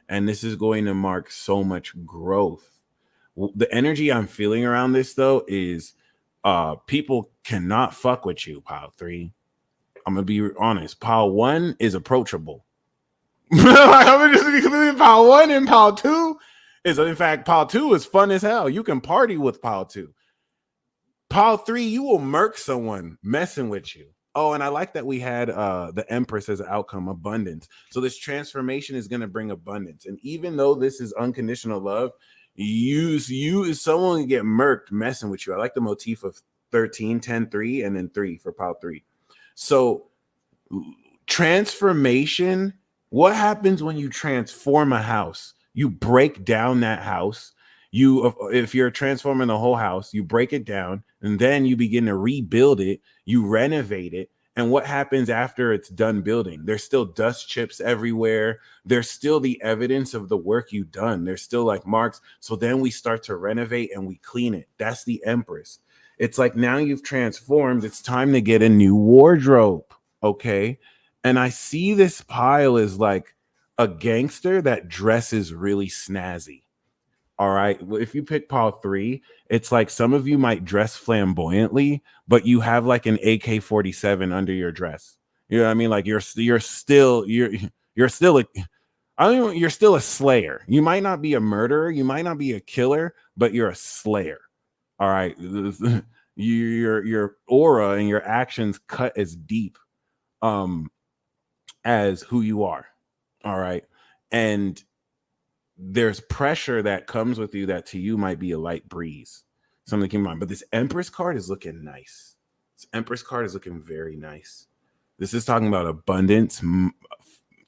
And this is going to mark so much growth. The energy I'm feeling around this though is people cannot fuck with you, pile 3. I'm gonna be honest. Pile 1 is approachable. I'm gonna just be completely, pile 1 and pile 2 is, in fact, pile 2 is fun as hell. You can party with pile 2. Pile 3, you will murk someone messing with you. Oh, and I like that we had the Empress as an outcome, abundance. So this transformation is going to bring abundance. And even though this is unconditional love, you is someone to get murked messing with you. I like the motif of 13, 10, 3, and then 3 for pile 3. So transformation, what happens when you transform a house? You break down that house. If you're transforming the whole house, you break it down and then you begin to rebuild it, you renovate it. And what happens after it's done building? There's still dust chips everywhere. There's still the evidence of the work you've done. There's still like marks. So then we start to renovate and we clean it. That's the Empress. It's like now you've transformed. It's time to get a new wardrobe. Okay. And I see this pile as like a gangster that dresses really snazzy. All right. If you pick pile 3, it's like some of you might dress flamboyantly, but you have like an AK-47 under your dress. You know what I mean? Like you're still a, I don't know, you're still a slayer. You might not be a murderer, you might not be a killer, but you're a slayer. All right. Your aura and your actions cut as deep as who you are. All right. And there's pressure that comes with you that to you might be a light breeze. Something to keep in mind. But this Empress card is looking nice. This Empress card is looking very nice. This is talking about abundance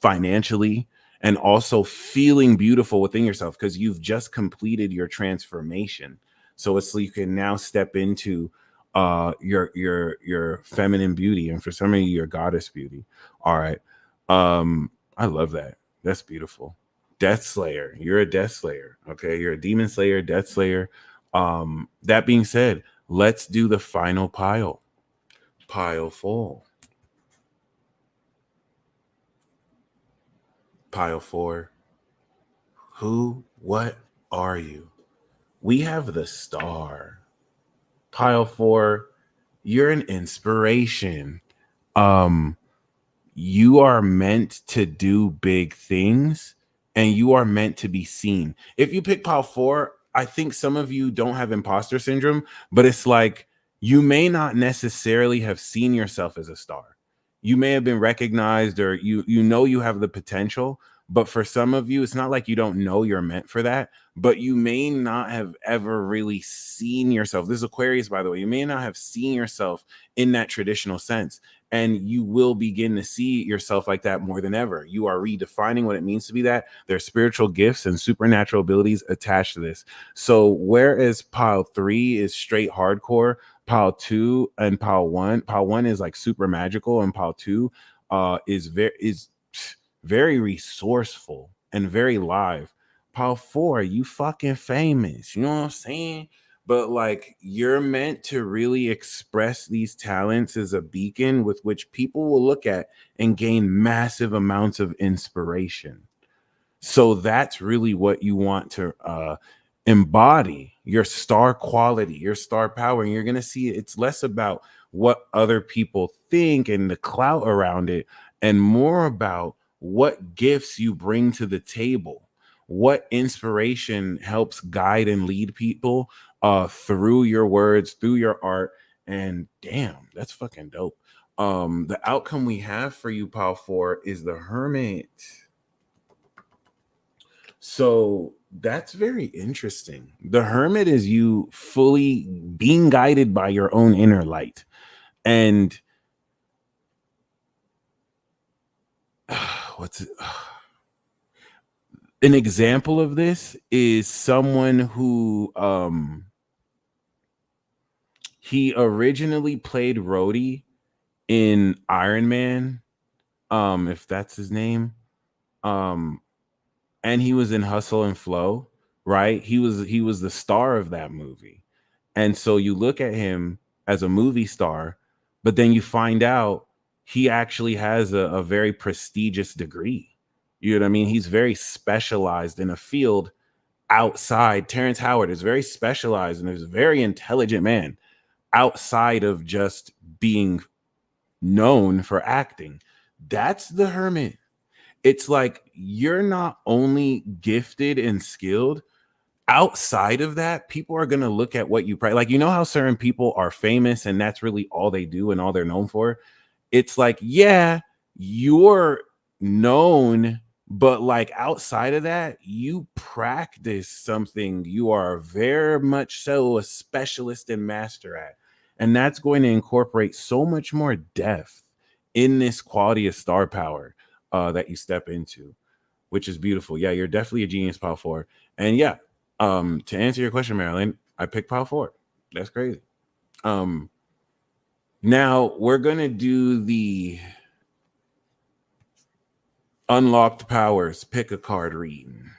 financially and also feeling beautiful within yourself because you've just completed your transformation. So it's so you can now step into your feminine beauty, and for some of you, your goddess beauty. All right. I love that. That's beautiful. Death Slayer. You're a Death Slayer. Okay. You're a Demon Slayer, Death Slayer. That being said, let's do the final pile. Pile 4. Pile 4. What are you? We have the Star. Pile 4. You're an inspiration. You are meant to do big things and you are meant to be seen. If you pick pile 4, I think some of you don't have imposter syndrome, but it's like you may not necessarily have seen yourself as a star. You may have been recognized or you know you have the potential, but for some of you, it's not like you don't know you're meant for that, but you may not have ever really seen yourself. This is Aquarius, by the way. You may not have seen yourself in that traditional sense. And you will begin to see yourself like that more than ever. You are redefining what it means to be that. There's spiritual gifts and supernatural abilities attached to this. So whereas pile 3 is straight hardcore, pile 2 and pile 1 is like super magical, and pile 2 is very resourceful and very live. Pile 4, you fucking famous. You know what I'm saying? But like, you're meant to really express these talents as a beacon with which people will look at and gain massive amounts of inspiration. So that's really what you want to embody, your star quality, your star power. And you're going to see it's less about what other people think and the clout around it, and more about what gifts you bring to the table, what inspiration helps guide and lead people through your words, through your art. And damn, that's fucking dope. The outcome we have for you, Pal 4, is the Hermit. So that's very interesting. The Hermit is you fully being guided by your own inner light. And what's it? An example of this is someone who he originally played Rhodey in Iron Man, if that's his name. Um and he was in Hustle and Flow, right? He was the star of that movie. And so you look at him as a movie star, but then you find out he actually has a very prestigious degree. You know what I mean? He's very specialized in a field outside. Terrence Howard is very specialized and is a very intelligent man outside of just being known for acting. That's the Hermit. It's like you're not only gifted and skilled, outside of that, people are going to look at what you pray. Like, you know how certain people are famous and that's really all they do and all they're known for? It's like, yeah, you're known, but like outside of that, you practice something you are very much so a specialist and master at. And that's going to incorporate so much more depth in this quality of star power that you step into, which is beautiful. Yeah, you're definitely a genius, Pal 4. And yeah, to answer your question, Marilyn, I picked Pal 4. That's crazy. Um, Now we're gonna do the unlocked powers. Pick a card reading.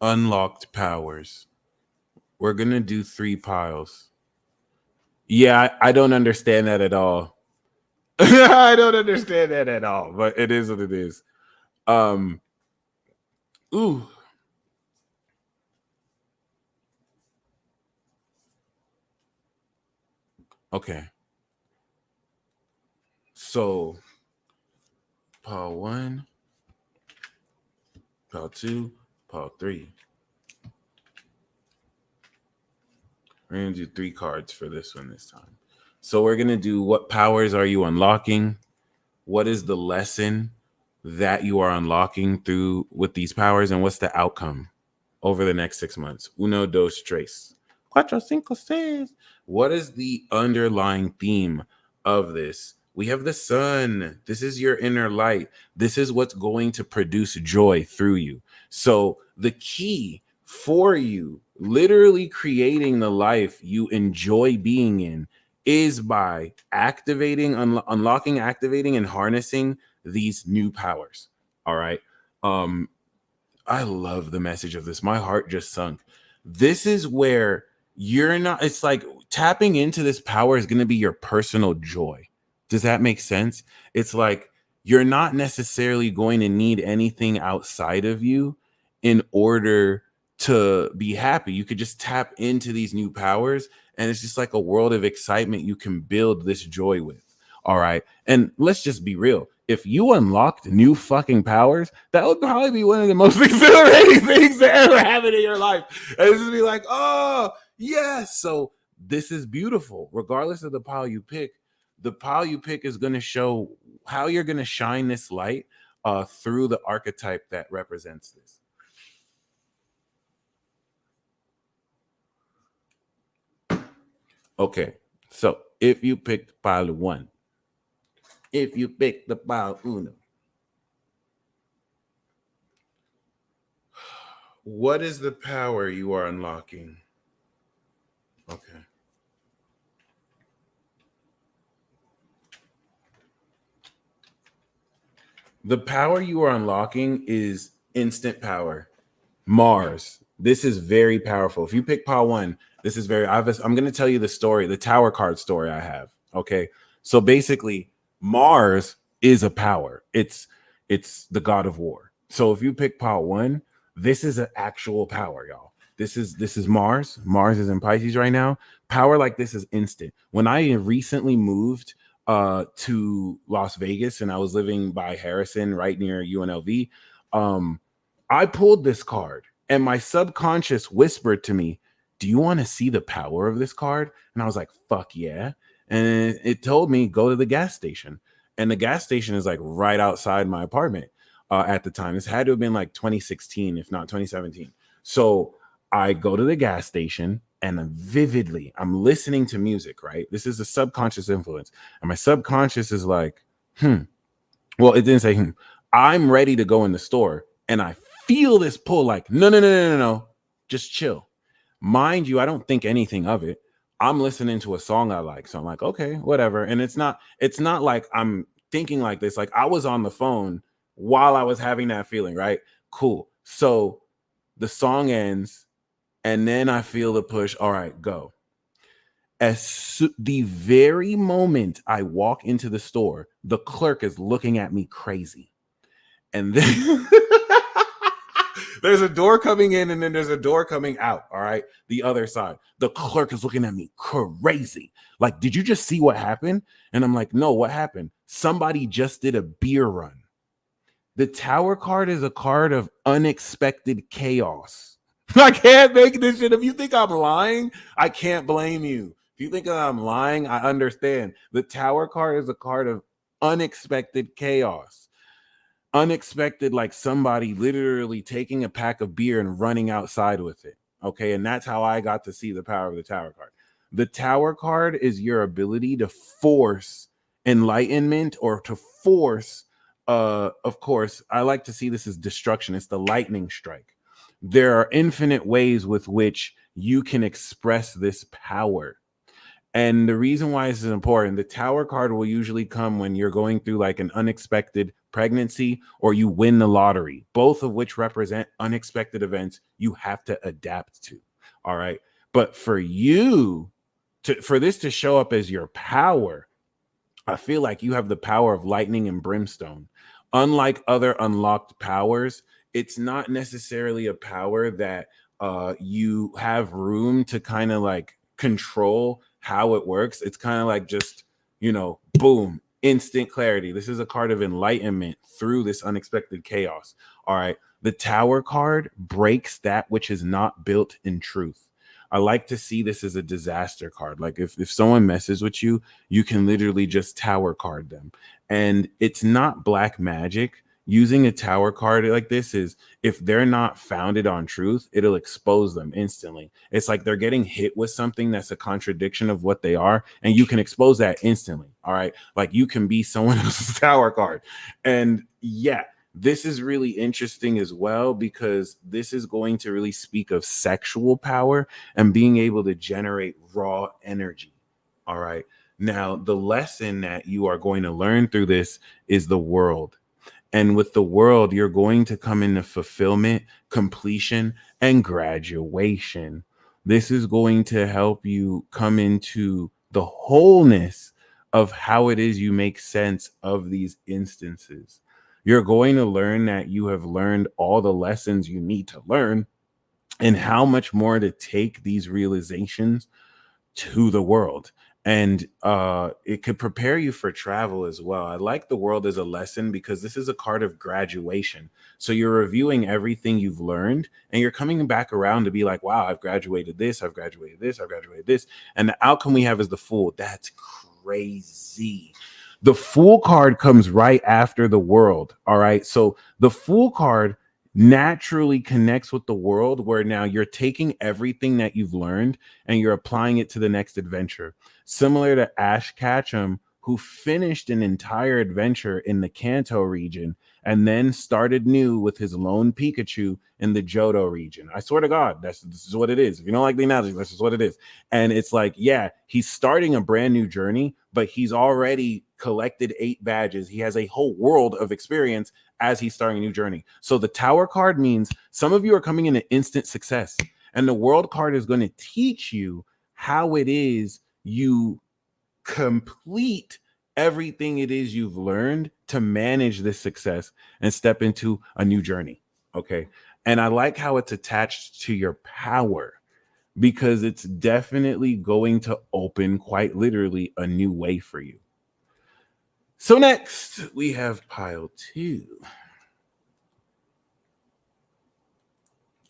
Unlocked powers. We're gonna do 3 piles. Yeah, I don't understand that at all. I don't understand that at all, but it is what it is. Um, ooh, okay. So pile 1, pile 2, pile 3. We're gonna do 3 cards for this one this time. So we're gonna do what powers are you unlocking? What is the lesson that you are unlocking through with these powers, and what's the outcome over the next 6 months? Uno, dos, tres. Cuatro, cinco, seis. What is the underlying theme of this? We have the sun. This is your inner light. This is what's going to produce joy through you. So the key for you literally creating the life you enjoy being in is by activating, unlocking, activating, and harnessing these new powers. All right. Um, I love the message of this. My heart just sunk. This is where you're not, it's like tapping into this power is going to be your personal joy. Does that make sense? It's like you're not necessarily going to need anything outside of you in order to be happy. You could just tap into these new powers, and it's just like a world of excitement you can build this joy with. All right. And let's just be real. If you unlocked new fucking powers, that would probably be one of the most exhilarating things that ever happened in your life. And it's just be like, oh, yes. So this is beautiful. Regardless of the pile you pick, the pile you pick is going to show how you're going to shine this light through the archetype that represents this. Okay. So if you picked pile 1, if you pick the pile uno, what is the power you are unlocking? Okay. The power you are unlocking is instant power. Mars. This is very powerful. If you pick pile one, this is very. I'm going to tell you the story, the tower card story I have. Okay, so basically, Mars is a power. It's the god of war. So if you pick pile one, this is an actual power, y'all. This is Mars. Mars is in Pisces right now. Power like this is instant. When I recently moved to Las Vegas and I was living by Harrison, right near UNLV, I pulled this card and my subconscious whispered to me, "Do you want to see the power of this card?" And I was like, "Fuck yeah." And it told me, "Go to the gas station." And the gas station is like right outside my apartment at the time. This had to have been like 2016, if not 2017. So I go to the gas station and vividly, I'm listening to music, right? This is a subconscious influence. And my subconscious is like, well, it didn't say, I'm ready to go in the store. And I feel this pull like, no, no, no, no, no, no. Just chill. Mind you, I don't think anything of it. I'm listening to a song I like. So I'm like, okay, whatever. And it's not like I'm thinking like this. Like I was on the phone while I was having that feeling, right? Cool. So the song ends, and then I feel the push. All right, go. The very moment I walk into the store, the clerk is looking at me crazy. And then there's a door coming in and then there's a door coming out. All right. The other side. The clerk is looking at me crazy. Like, did you just see what happened? And I'm like, no, what happened? Somebody just did a beer run. The tower card is a card of unexpected chaos. I can't make this shit. If you think I'm lying, I can't blame you. If you think I'm lying, I understand. The tower card is a card of unexpected chaos. Unexpected, like somebody literally taking a pack of beer and running outside with it. Okay. And that's how I got to see the power of the tower card. The tower card is your ability to force enlightenment or to force, of course, I like to see this as destruction. It's the lightning strike. There are infinite ways with which you can express this power. And the reason why this is important, the tower card will usually come when you're going through like an unexpected pregnancy or you win the lottery, both of which represent unexpected events you have to adapt to. All right. But for you for this to show up as your power, I feel like you have the power of lightning and brimstone. Unlike other unlocked powers, it's not necessarily a power that you have room to kind of like control how it works. It's kind of like just, boom, instant clarity. This is a card of enlightenment through this unexpected chaos. All right. The tower card breaks that which is not built in truth. I like to see this as a disaster card. Like if someone messes with you, you can literally just tower card them. And it's not black magic. Using a tower card like this is, if they're not founded on truth, it'll expose them instantly. It's like they're getting hit with something that's a contradiction of what they are, and you can expose that instantly. All right. Like you can be someone else's tower card. And yeah, this is really interesting as well, because this is going to really speak of sexual power and being able to generate raw energy. All right. Now, the lesson that you are going to learn through this is the world. And with the world, you're going to come into fulfillment, completion, and graduation. This is going to help you come into the wholeness of how it is you make sense of these instances. You're going to learn that you have learned all the lessons you need to learn and how much more to take these realizations to the world. And it could prepare you for travel as well. I like the world as a lesson because this is a card of graduation. So you're reviewing everything you've learned and you're coming back around to be like, wow, I've graduated this, I've graduated this, I've graduated this. And the outcome we have is the Fool. That's crazy. The Fool card comes right after the World. All right. So the Fool card naturally connects with the world, where now you're taking everything that you've learned and you're applying it to the next adventure. Similar to Ash Ketchum, who finished an entire adventure in the Kanto region and then started new with his lone Pikachu in the Johto region. I swear to God, this is what it is. If you don't like the analogy, this is what it is. And it's like, yeah, he's starting a brand new journey, but he's already collected 8 badges. He has a whole world of experience as he's starting a new journey. So the Tower card means some of you are coming into instant success, and the World card is going to teach you how it is you complete everything it is you've learned to manage this success and step into a new journey. Okay. And I like how it's attached to your power, because it's definitely going to open, quite literally, a new way for you. So next we have pile 2.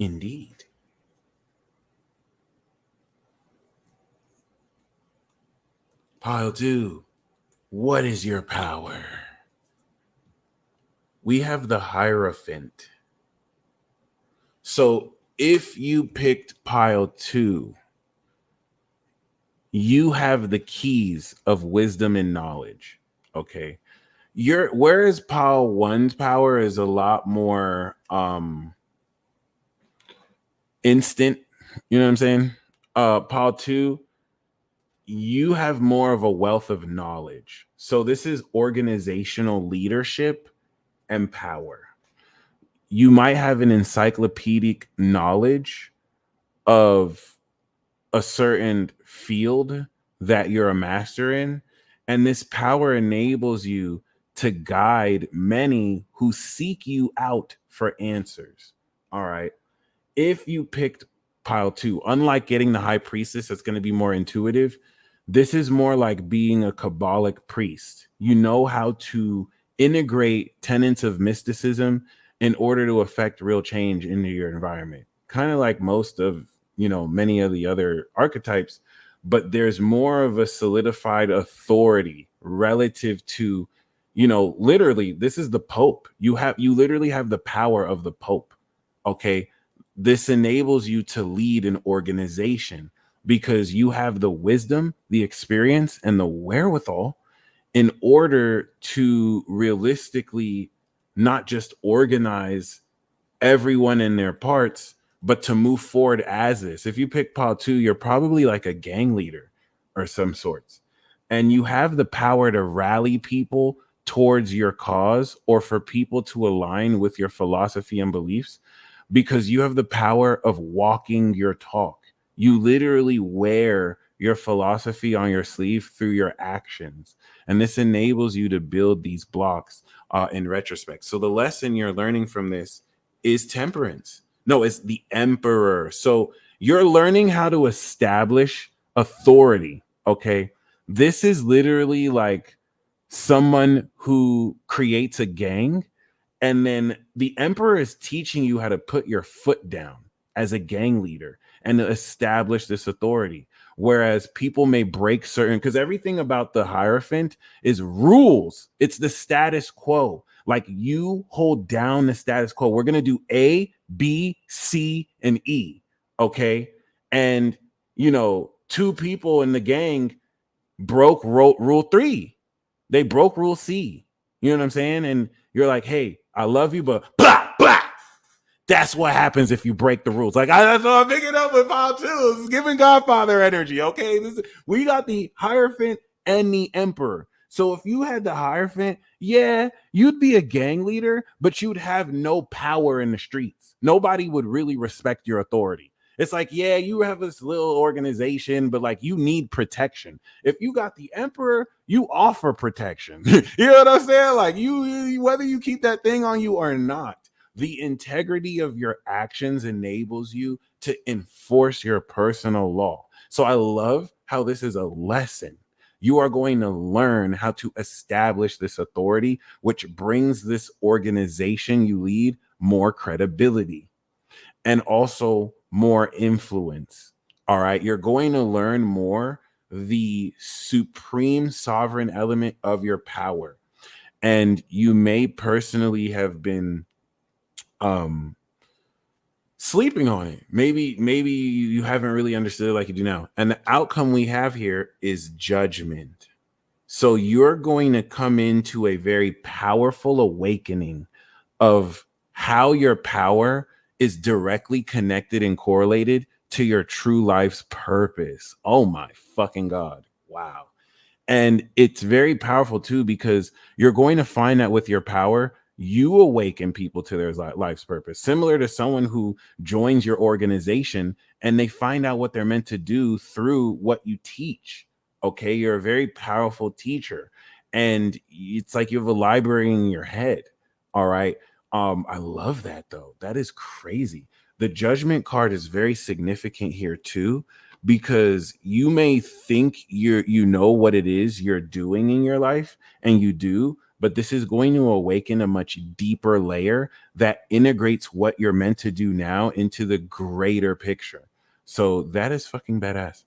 Indeed. Pile 2. What is your power? We have the Hierophant. So if you picked pile 2, you have the keys of wisdom and knowledge. Okay. Whereas pile 1's power is a lot more instant, you know what I'm saying? Pile 2, you have more of a wealth of knowledge. So this is organizational leadership and power. You might have an encyclopedic knowledge of a certain field that you're a master in, and this power enables you to guide many who seek you out for answers. All right. If you picked pile 2, unlike getting the High Priestess, that's going to be more intuitive. This is more like being a Kabbalic priest. You know how to integrate tenets of mysticism in order to affect real change into your environment. Kind of like most of, many of the other archetypes, but there's more of a solidified authority relative to, literally, this is the Pope. You literally have the power of the Pope. Okay. This enables you to lead an organization because you have the wisdom, the experience, and the wherewithal in order to realistically not just organize everyone in their parts, but to move forward as this. If you pick pile 2, you're probably like a gang leader or some sorts. And you have the power to rally people towards your cause or for people to align with your philosophy and beliefs, because you have the power of walking your talk. You literally wear your philosophy on your sleeve through your actions. And this enables you to build these blocks in retrospect. So the lesson you're learning from this is temperance. No, it's the Emperor. So you're learning how to establish authority. Okay. This is literally like someone who creates a gang, and then the Emperor is teaching you how to put your foot down as a gang leader and to establish this authority. Whereas people may break certain, because everything about the Hierophant is rules. It's the status quo. Like, you hold down the status quo. We're going to do A, B, C, and E. Okay. And, 2 people in the gang broke rule 3. They broke rule C. You know what I'm saying? And you're like, hey, I love you, but blah, blah. That's what happens if you break the rules. Like, that's what I'm picking up with pile 2. It's giving Godfather energy. Okay. We got the Hierophant and the Emperor. So if you had the Hierophant, yeah, you'd be a gang leader, but you'd have no power in the streets. Nobody would really respect your authority. It's like, yeah, you have this little organization, but like, you need protection. If you got the Emperor, you offer protection. You know what I'm saying? Like, you whether you keep that thing on you or not, the integrity of your actions enables you to enforce your personal law. So I love how this is a lesson. You are going to learn how to establish this authority, which brings this organization you lead more credibility and also more influence. All right. You're going to learn more the supreme sovereign element of your power. And you may personally have been sleeping on it. Maybe you haven't really understood it like you do now. And the outcome we have here is judgment. So you're going to come into a very powerful awakening of how your power is directly connected and correlated to your true life's purpose. Oh my fucking God. Wow. And it's very powerful too, because you're going to find that with your power, you awaken people to their life's purpose, similar to someone who joins your organization and they find out what they're meant to do through what you teach. Okay. You're a very powerful teacher. And it's like you have a library in your head. All right. I love that though. That is crazy. The judgment card is very significant here too, because you may think you know what it is you're doing in your life, and you do, but this is going to awaken a much deeper layer that integrates what you're meant to do now into the greater picture. So that is fucking badass.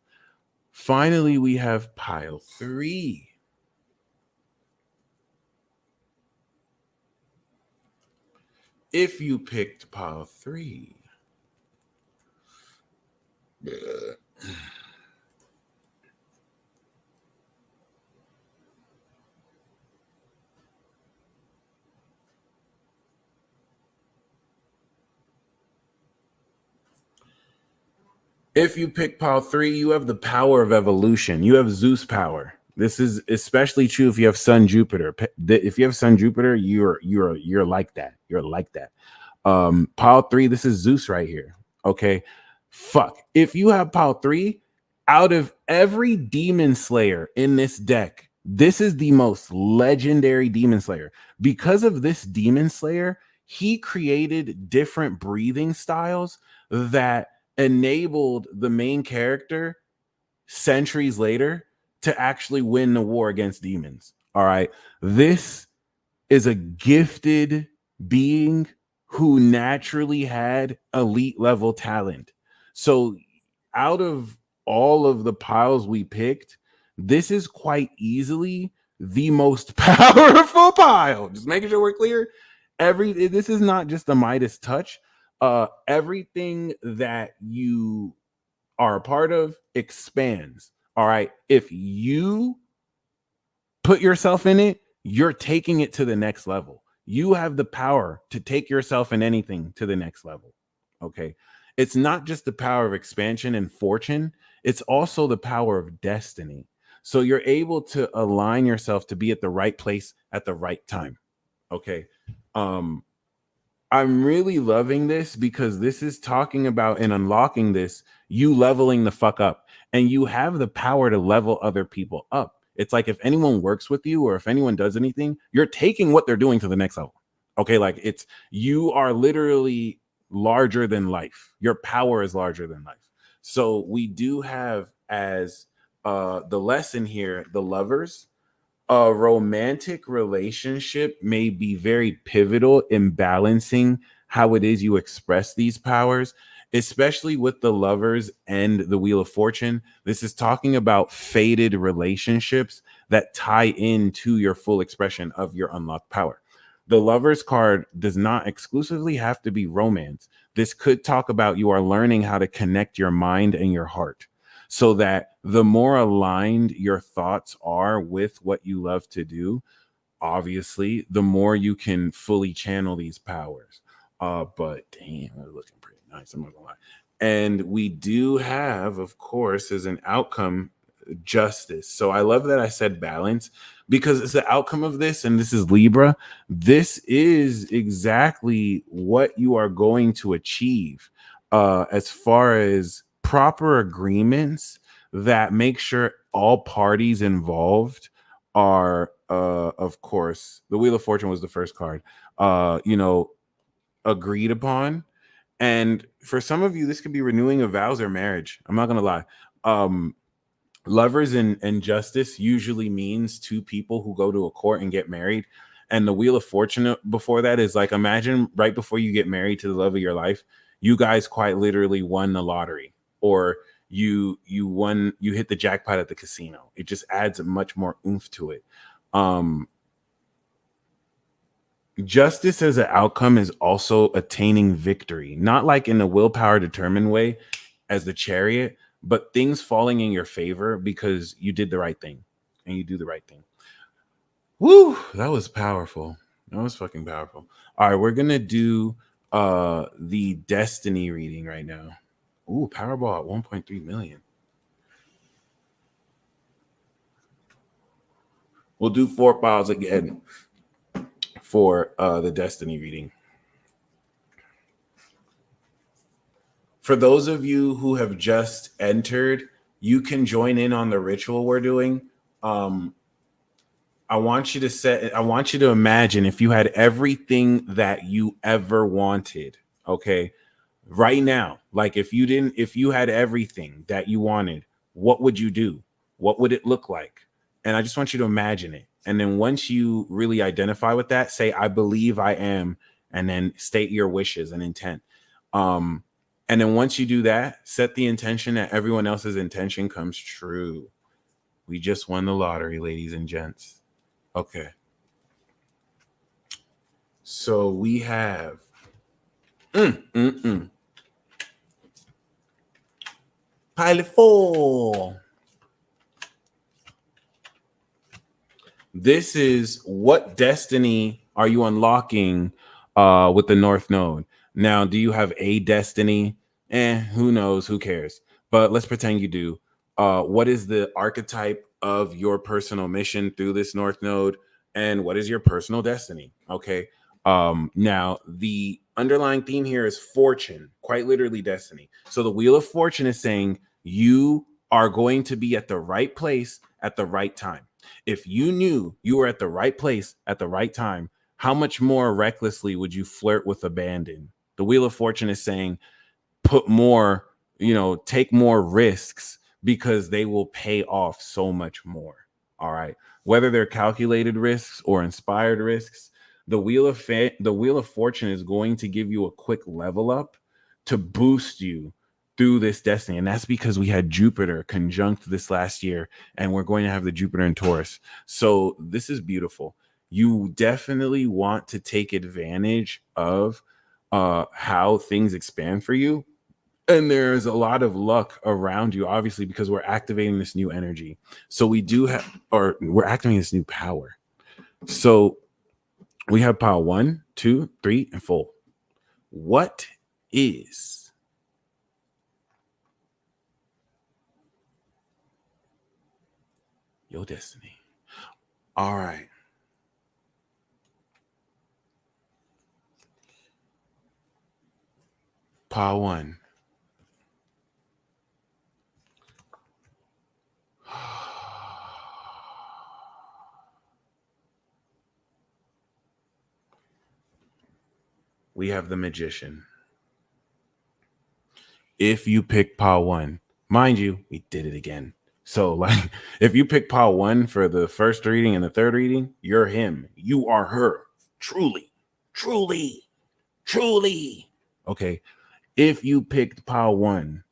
Finally, we have pile 3. If you picked pile 3, if you pick pile 3, you have the power of evolution. You have Zeus power. This is especially true if you have Sun Jupiter. If you have Sun Jupiter, you're like that. You're like that. Pile 3, this is Zeus right here. Okay. Fuck. If you have pile 3, out of every demon slayer in this deck, this is the most legendary demon slayer. Because of this demon slayer, he created different breathing styles that enabled the main character centuries later to actually win the war against demons. All right. This is a gifted being who naturally had elite level talent. So, out of all of the piles we picked, this is quite easily the most powerful pile. Just making sure we're clear. This is not just a Midas touch. Everything that you are a part of expands. All right. If you put yourself in it, you're taking it to the next level. You have the power to take yourself and anything to the next level. Okay. It's not just the power of expansion and fortune, it's also the power of destiny. So you're able to align yourself to be at the right place at the right time. Okay. I'm really loving this because this is talking about and unlocking this, you leveling the fuck up, and you have the power to level other people up. It's like if anyone works with you or if anyone does anything, you're taking what they're doing to the next level. Okay. Like you are literally larger than life. Your power is larger than life. So we do have as the lesson here, the lovers. A romantic relationship may be very pivotal in balancing how it is you express these powers, especially with the lovers and the Wheel of Fortune. This is talking about fated relationships that tie into your full expression of your unlocked power. The lovers card does not exclusively have to be romance. This could talk about you are learning how to connect your mind and your heart, so that the more aligned your thoughts are with what you love to do, obviously, the more you can fully channel these powers. But damn, we're looking pretty nice. I'm not gonna lie. And we do have, of course, as an outcome, justice. So I love that I said balance, because it's the outcome of this, and this is Libra. This is exactly what you are going to achieve as far as proper agreements that make sure all parties involved are of course, the Wheel of Fortune was the first card, agreed upon. And for some of you, this could be renewing of vows or marriage. I'm not gonna lie. Lovers and justice usually means two people who go to a court and get married. And the Wheel of Fortune before that is like, imagine right before you get married to the love of your life, you guys quite literally won the lottery, or you hit the jackpot at the casino. It just adds much more oomph to it. Justice as an outcome is also attaining victory, not like in the willpower determined way as the Chariot, but things falling in your favor because you did the right thing and you do the right thing. Woo, that was powerful. That was fucking powerful. All right, we're gonna do the destiny reading right now. Ooh, Powerball at 1.3 million. We'll do 4 piles again for the destiny reading. For those of you who have just entered, you can join in on the ritual we're doing. Um, I want you to imagine if you had everything that you ever wanted. Okay. Right now, like if you had everything that you wanted, what would you do? What would it look like? And I just want you to imagine it. And then once you really identify with that, say, I believe I am, and then state your wishes and intent. Um, and then once you do that, set the intention that everyone else's intention comes true. We just won the lottery, ladies and gents. Okay. So we have pilot 4. This is what destiny are you unlocking with the North Node? Now, do you have a destiny? Who knows? Who cares? But let's pretend you do. What is the archetype of your personal mission through this North Node? And what is your personal destiny? Okay. Now, the underlying theme here is fortune, quite literally destiny. So the Wheel of Fortune is saying you are going to be at the right place at the right time. If you knew you were at the right place at the right time, how much more recklessly would you flirt with abandon? The Wheel of Fortune is saying put more, take more risks because they will pay off so much more. All right. Whether they're calculated risks or inspired risks, the Wheel of Fortune is going to give you a quick level up to boost you through this destiny. And that's because we had Jupiter conjunct this last year, and we're going to have the Jupiter in Taurus. So this is beautiful. You definitely want to take advantage of how things expand for you. And there's a lot of luck around you, obviously, because we're activating this new energy. So we're activating this new power. So we have power 1, 2, 3, and 4. What is your destiny? All right. Power 1. We have the Magician. If you pick power 1, mind you, we did it again. So, like, if you pick power 1 for the first reading and the third reading, you're him. You are her. Truly, truly, truly. Okay. If you picked power 1,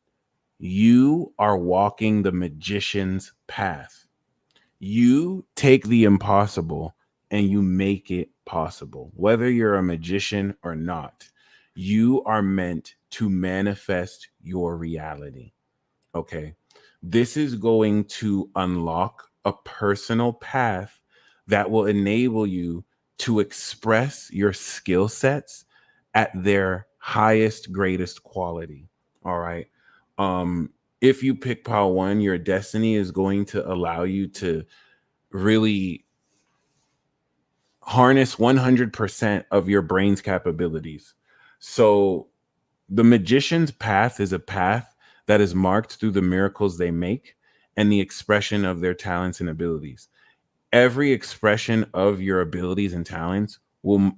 you are walking the magician's path. You take the impossible and you make it possible. Whether you're a magician or not, you are meant to manifest your reality. Okay. This is going to unlock a personal path that will enable you to express your skill sets at their highest, greatest quality. All right. If you pick power 1, your destiny is going to allow you to really harness 100% of your brain's capabilities. So the magician's path is a path that is marked through the miracles they make and the expression of their talents and abilities. Every expression of your abilities and talents will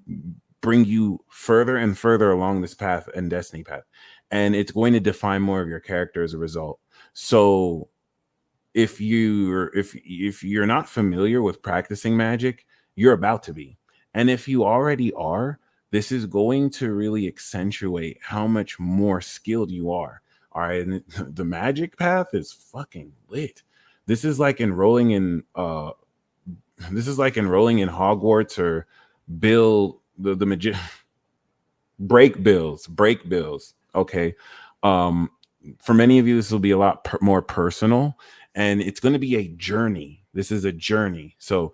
bring you further and further along this path and destiny path. And it's going to define more of your character as a result. So if you're not familiar with practicing magic, you're about to be. And if you already are, this is going to really accentuate how much more skilled you are. All right. And the magic path is fucking lit. This is like enrolling in Hogwarts or bill the magic break bills. Okay. For many of you, this will be a lot more personal, and it's going to be a journey. This is a journey. So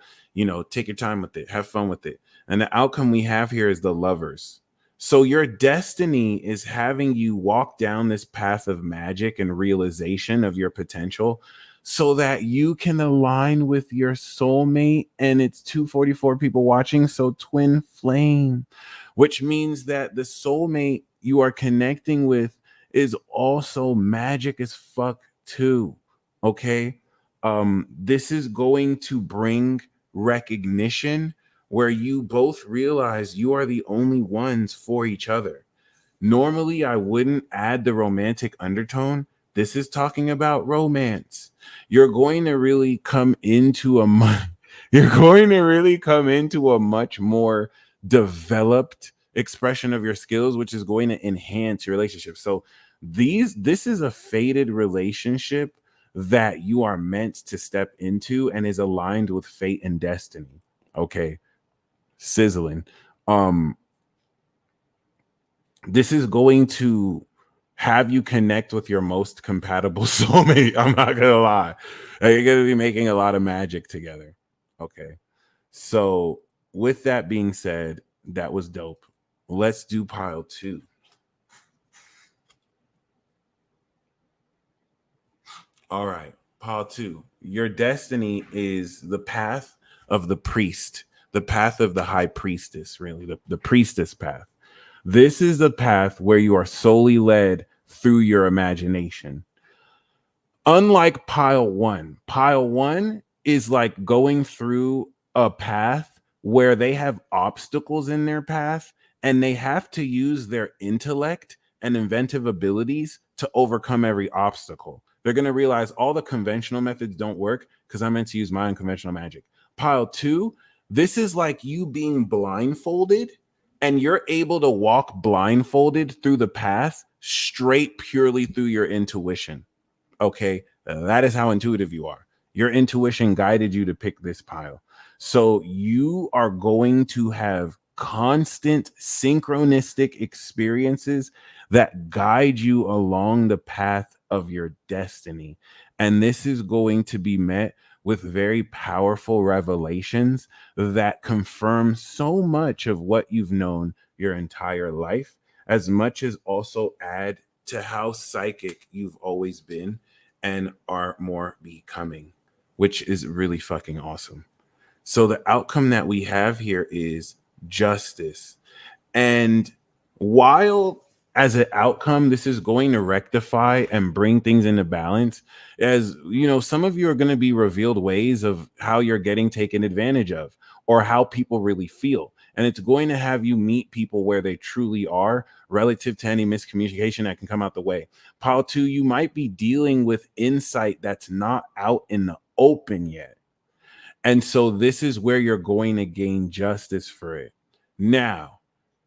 take your time with it, have fun with it. And the outcome we have here is the Lovers. So your destiny is having you walk down this path of magic and realization of your potential so that you can align with your soulmate. And it's 244 people watching, so twin flame, which means that the soulmate you are connecting with is also magic as fuck too. Okay. This is going to bring recognition where you both realize you are the only ones for each other. Normally, I wouldn't add the romantic undertone. This is talking about romance. You're going to really come into you're going to really come into a much more developed expression of your skills, which is going to enhance your relationship. So this is a fated relationship that you are meant to step into and is aligned with fate and destiny. Okay. Sizzling. Um, this is going to have you connect with your most compatible soulmate. I'm not gonna lie. You're gonna be making a lot of magic together. Okay. So with that being said, that was dope. Let's do pile 2. All right. Pile 2. Your destiny is the path of the priest, the path of the high priestess, really, the priestess path. This is the path where you are solely led through your imagination. Unlike pile one is like going through a path where they have obstacles in their path and they have to use their intellect and inventive abilities to overcome every obstacle. They're going to realize all the conventional methods don't work because I'm meant to use my unconventional magic. Pile 2, this is like you being blindfolded and you're able to walk blindfolded through the path straight purely through your intuition. Okay, that is how intuitive you are. Your intuition guided you to pick this pile. So you are going to have constant synchronistic experiences that guide you along the path of your destiny. And this is going to be met with very powerful revelations that confirm so much of what you've known your entire life, as much as also add to how psychic you've always been and are more becoming, which is really fucking awesome. So the outcome that we have here is justice. And while as an outcome, this is going to rectify and bring things into balance, as you know, some of you are going to be revealed ways of how you're getting taken advantage of or how people really feel. And it's going to have you meet people where they truly are relative to any miscommunication that can come out the way. Pile 2, you might be dealing with insight that's not out in the open yet. And so this is where you're going to gain justice for it. Now,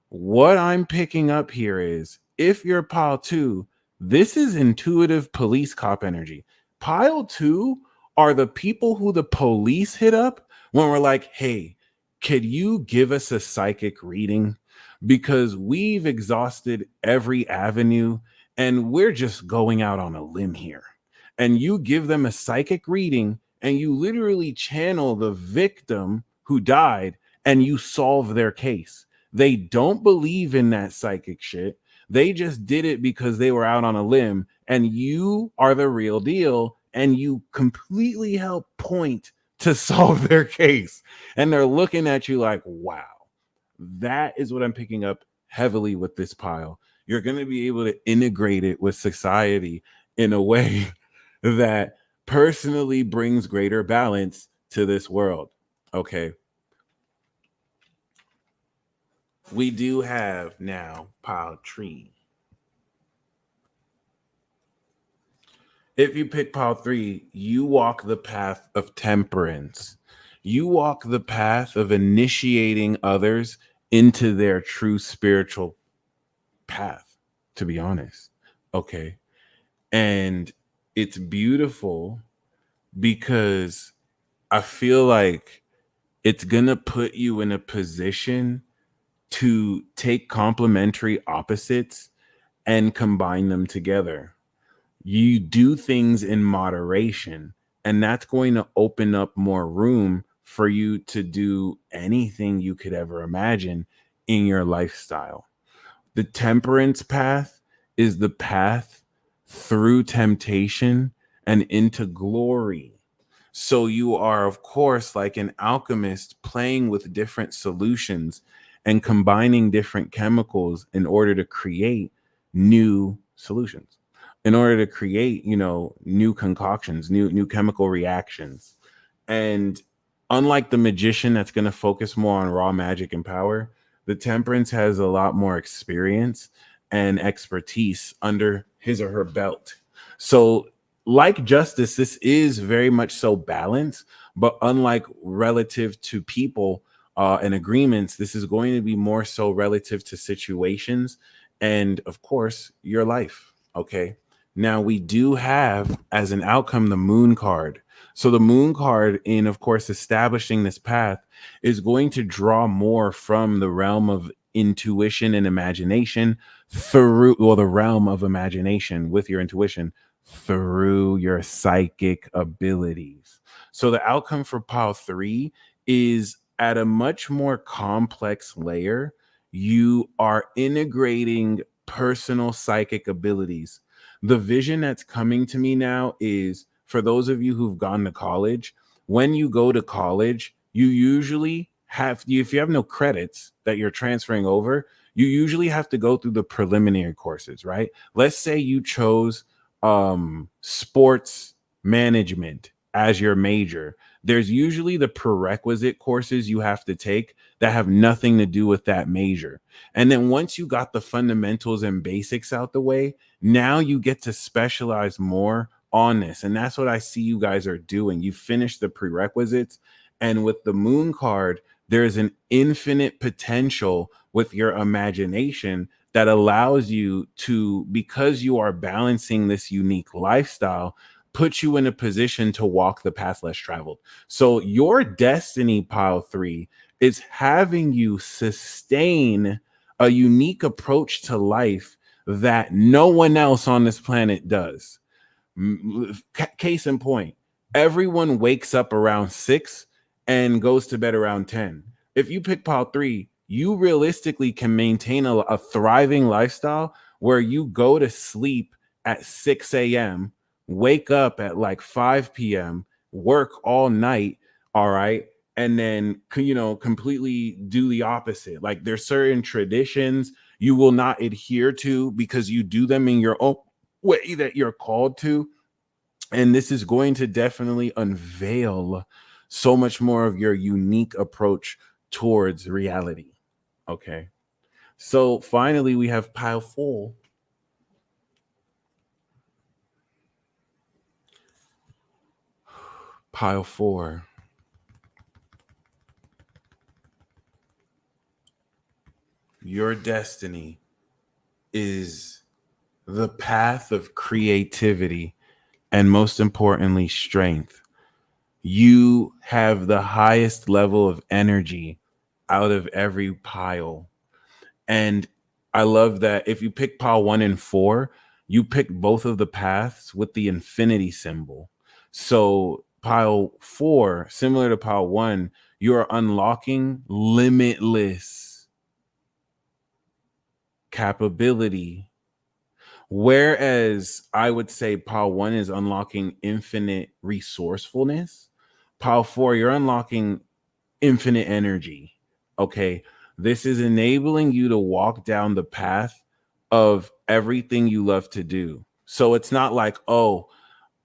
what I'm picking up here is if you're pile 2, this is intuitive police cop energy. Pile 2 are the people who the police hit up when we're like, hey, could you give us a psychic reading? Because we've exhausted every avenue and we're just going out on a limb here. And you give them a psychic reading and you literally channel the victim who died and you solve their case. They don't believe in that psychic shit. They just did it because they were out on a limb, and you are the real deal. And you completely help point to solve their case. And they're looking at you like, wow, that is what I'm picking up heavily with this pile. You're going to be able to integrate it with society in a way that personally brings greater balance to this world. Okay. We do have now pile 3. If you pick pile 3, you walk the path of temperance. You walk the path of initiating others into their true spiritual path, to be honest. Okay. And it's beautiful because I feel like it's going to put you in a position to take complementary opposites and combine them together. You do things in moderation, and that's going to open up more room for you to do anything you could ever imagine in your lifestyle. The temperance path is the path through temptation and into glory. So you are, of course, like an alchemist playing with different solutions and combining different chemicals in order to create new solutions, in order to create, new concoctions, new chemical reactions. And unlike the magician that's going to focus more on raw magic and power, the temperance has a lot more experience and expertise under his or her belt. So, like justice, this is very much so balanced, but unlike relative to people and agreements, this is going to be more so relative to situations and, of course, your life. Okay. Now, we do have as an outcome the moon card. So, the moon card, in, of course, establishing this path, is going to draw more from the realm of intuition and imagination through, well, the realm of imagination with your intuition through your psychic abilities. So the outcome for pile 3 is at a much more complex layer. You are integrating personal psychic abilities. The vision that's coming to me now is for those of you who've gone to college, when you go to college, you usually have, if you have no credits that you're transferring over, you usually have to go through the preliminary courses, right? Let's say you chose sports management as your major. There's usually the prerequisite courses you have to take that have nothing to do with that major. And then once you got the fundamentals and basics out the way, now you get to specialize more on this. And that's what I see you guys are doing. You finish the prerequisites. And with the moon card, there's an infinite potential with your imagination that allows you to, because you are balancing this unique lifestyle, put you in a position to walk the path less traveled. So your destiny, pile 3, is having you sustain a unique approach to life that no one else on this planet does. Case in point, everyone wakes up around 6 and goes to bed around 10. If you pick pile 3, you realistically can maintain a thriving lifestyle where you go to sleep at 6 a.m., wake up at like 5 p.m., work all night, all right, and then completely do the opposite. Like there's certain traditions you will not adhere to because you do them in your own way that you're called to. And this is going to definitely unveil so much more of your unique approach towards reality. Okay. So finally, we have pile 4. Pile 4. Your destiny is the path of creativity and, most importantly, strength. You have the highest level of energy out of every pile. And I love that if you pick pile 1 and 4, you pick both of the paths with the infinity symbol. So pile 4, similar to pile 1, you are unlocking limitless capability. Whereas I would say pile 1 is unlocking infinite resourcefulness. Pile 4, you're unlocking infinite energy. Okay. This is enabling you to walk down the path of everything you love to do. So it's not like, oh,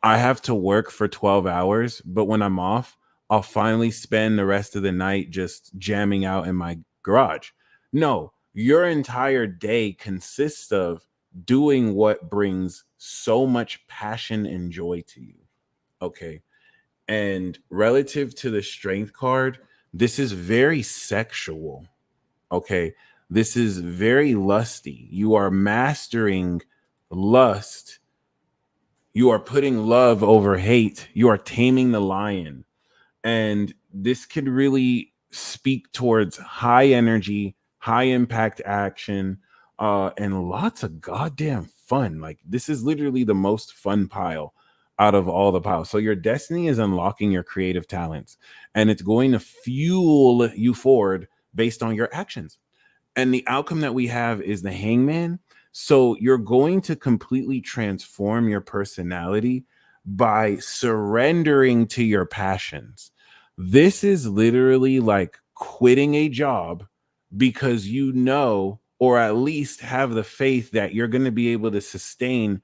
I have to work for 12 hours, but when I'm off, I'll finally spend the rest of the night just jamming out in my garage. No, your entire day consists of doing what brings so much passion and joy to you. Okay. And relative to the strength card, this is very sexual. Okay. This is very lusty. You are mastering lust. You are putting love over hate. You are taming the lion. And this could really speak towards high energy, high impact action, and lots of goddamn fun. Like, this is literally the most fun pile out of all the power. So your destiny is unlocking your creative talents, and it's going to fuel you forward based on your actions. And the outcome that we have is the hangman. So you're going to completely transform your personality by surrendering to your passions. This is literally like quitting a job because you know, or at least have the faith that you're going to be able to sustain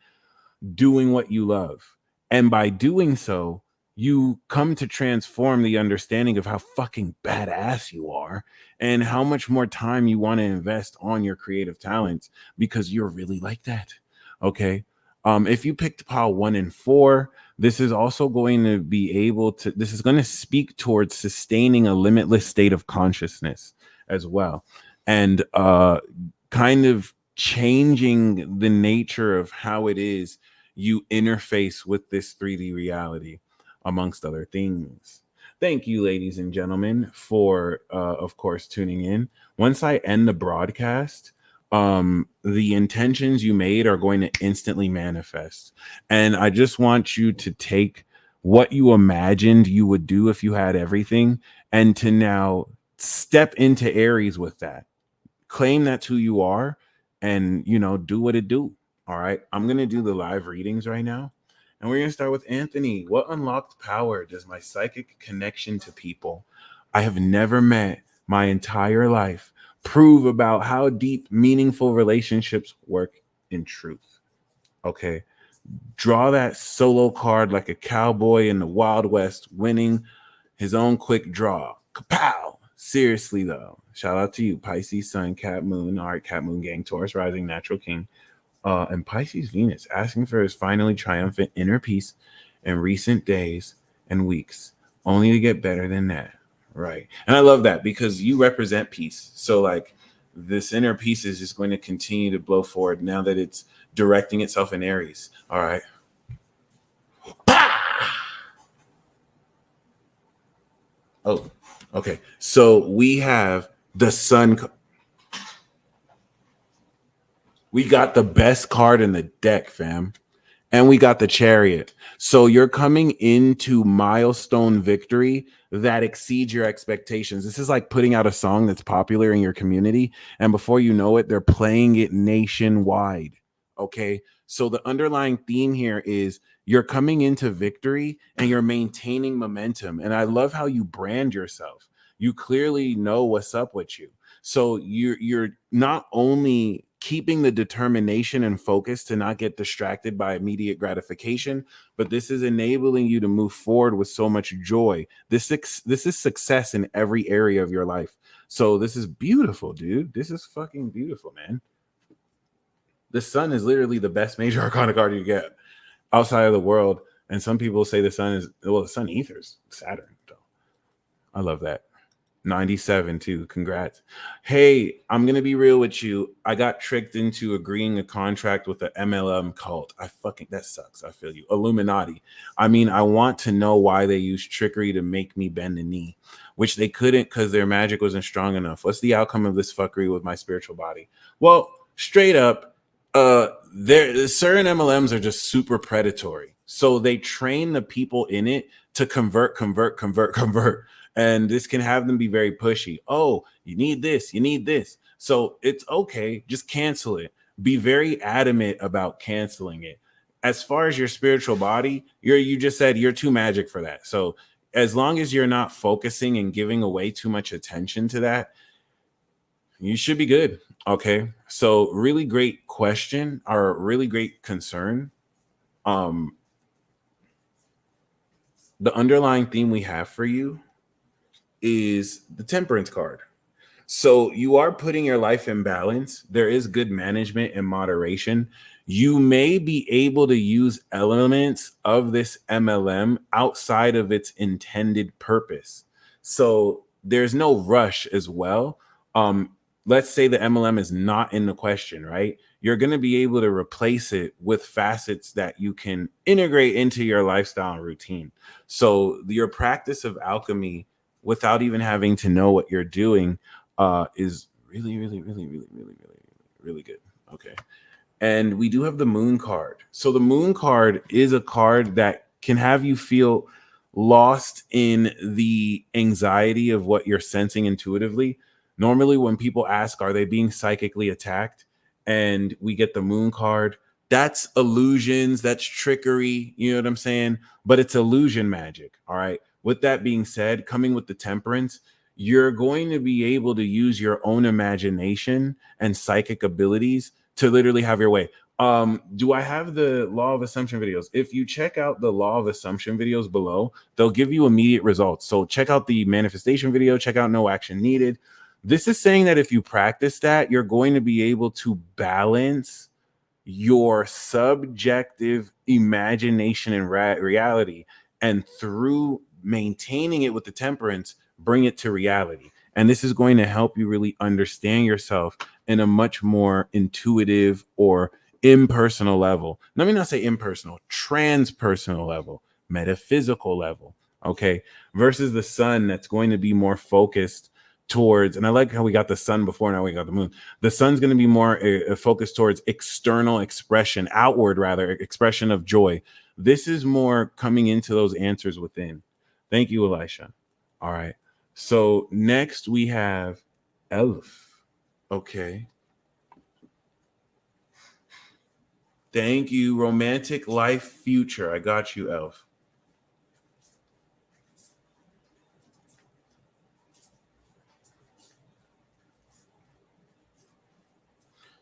doing what you love. And by doing so, you come to transform the understanding of how fucking badass you are and how much more time you want to invest on your creative talents because you're really like that. Okay. If you picked pile 1 and 4, this is also going to be able to, this is going to speak towards sustaining a limitless state of consciousness as well. And kind of changing the nature of how it is you interface with this 3D reality, amongst other things. Thank you, ladies and gentlemen, for, of course, tuning in. Once I end the broadcast, the intentions you made are going to instantly manifest. And I just want you to take what you imagined you would do if you had everything and to now step into Aries with that. Claim that's who you are and, do what it do. All right. I'm going to do the live readings right now. And we're going to start with Anthony. What unlocked power does my psychic connection to people I have never met my entire life prove about how deep, meaningful relationships work in truth? Okay. Draw that solo card like a cowboy in the Wild West winning his own quick draw. Kapow! Seriously, though. Shout out to you, Pisces, Sun, Cat, Moon. All right, Cat, Moon, Gang, Taurus, Rising, Natural King. And Pisces Venus, asking for his finally triumphant inner peace in recent days and weeks, only to get better than that. Right. And I love that because you represent peace. So like this inner peace is just going to continue to blow forward now that it's directing itself in Aries. All right. Oh, okay. So we have the sun. We got the best card in the deck, fam. And we got the Chariot. So you're coming into milestone victory that exceeds your expectations. This is like putting out a song that's popular in your community. And before you know it, they're playing it nationwide. Okay. So the underlying theme here is you're coming into victory and you're maintaining momentum. And I love how you brand yourself. You clearly know what's up with you. So you're not only keeping the determination and focus to not get distracted by immediate gratification, but this is enabling you to move forward with so much joy. This is success in every area of your life. So this is beautiful, dude. This is fucking beautiful, man. The sun is literally the best major arcana card you get outside of the world. And some people say the sun is, well, the sun ethers Saturn. So I love that. 97 too. Congrats. Hey, I'm gonna be real with you. I got tricked into agreeing a contract with the MLM cult. That sucks. I feel you. Illuminati. I mean, I want to know why they use trickery to make me bend the knee, which they couldn't because their magic wasn't strong enough. What's the outcome of this fuckery with my spiritual body? Well, straight up, there certain MLMs are just super predatory. So they train the people in it to convert. And this can have them be very pushy. Oh, you need this, you need this. So it's okay, just cancel it. Be very adamant about canceling it. As far as your spiritual body, you just said you're too magic for that. So as long as you're not focusing and giving away too much attention to that, you should be good. Okay. So really great question, or really great concern. The underlying theme we have for you is the Temperance card. So you are putting your life in balance. There is good management and moderation. You may be able to use elements of this MLM outside of its intended purpose. So there's no rush as well. Let's say the MLM is not in the question, right? You're going to be able to replace it with facets that you can integrate into your lifestyle and routine. So your practice of alchemy without even having to know what you're doing is really good. Okay. And we do have the Moon card. So the Moon card is a card that can have you feel lost in the anxiety of what you're sensing intuitively. Normally, when people ask, are they being psychically attacked? And we get the moon card, that's illusions, that's trickery. You know what I'm saying? But it's illusion magic. All right. With that being said, coming with the temperance, you're going to be able to use your own imagination and psychic abilities to literally have your way. Do I have the law of assumption videos? If you check out the law of assumption videos below, they'll give you immediate results. So check out the manifestation video, check out no action needed. This is saying that if you practice that, you're going to be able to balance your subjective imagination and reality, and through maintaining it with the temperance, bring it to reality. And this is going to help you really understand yourself in a much more intuitive or impersonal level. Let me not say impersonal, transpersonal level, metaphysical level. Okay. Versus the sun, that's going to be more focused towards, and I like how we got the sun before, now we got the moon. The sun's going to be more focused towards external expression, outward rather, expression of joy. This is more coming into those answers within. Thank you, Elisha. All right. So next we have Elf. Okay. Thank you. Romantic life future. I got you, Elf.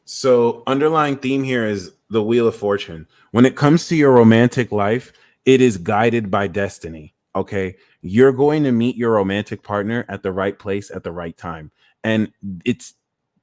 So, underlying theme here is the Wheel of Fortune. When it comes to your romantic life, it is guided by destiny. Okay. You're going to meet your romantic partner at the right place at the right time. And it's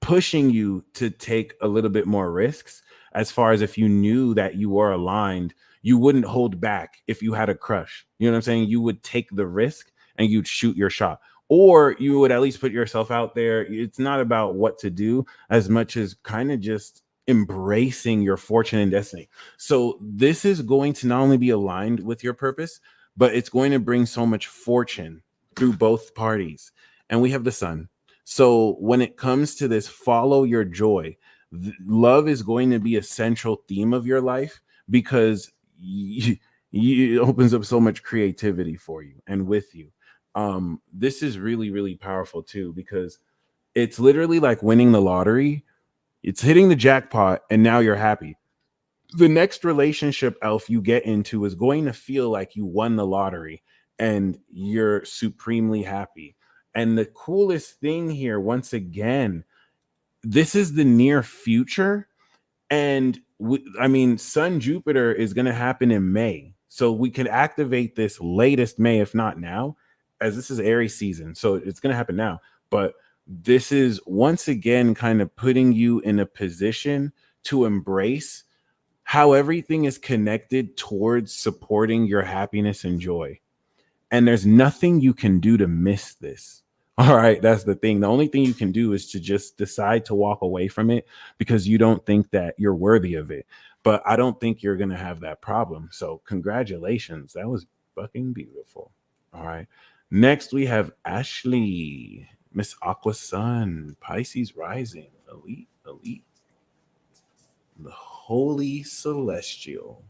pushing you to take a little bit more risks. As far as if you knew that you were aligned, you wouldn't hold back. If you had a crush, you know what I'm saying? You would take the risk and you'd shoot your shot, or you would at least put yourself out there. It's not about what to do as much as kind of just embracing your fortune and destiny. So this is going to not only be aligned with your purpose, but it's going to bring so much fortune through both parties. And we have the sun. So when it comes to this, follow your joy. Love is going to be a central theme of your life, because it opens up so much creativity for you and with you. This is really, really powerful too, because it's literally like winning the lottery. It's hitting the jackpot and now you're happy. The next relationship, Elf, you get into is going to feel like you won the lottery and you're supremely happy. And the coolest thing here, once again, this is the near future. And I mean, Sun Jupiter is going to happen in May. So we could activate this latest May, if not now, as this is Aries season. So it's going to happen now. But this is once again kind of putting you in a position to embrace how everything is connected towards supporting your happiness and joy. And there's nothing you can do to miss this. All right, that's the thing. The only thing you can do is to just decide to walk away from it because you don't think that you're worthy of it. But I don't think you're going to have that problem. So congratulations. That was fucking beautiful. All right. Next, we have Ashley, Miss Aqua Sun, Pisces Rising, Elite, Elite, the Holy Celestial.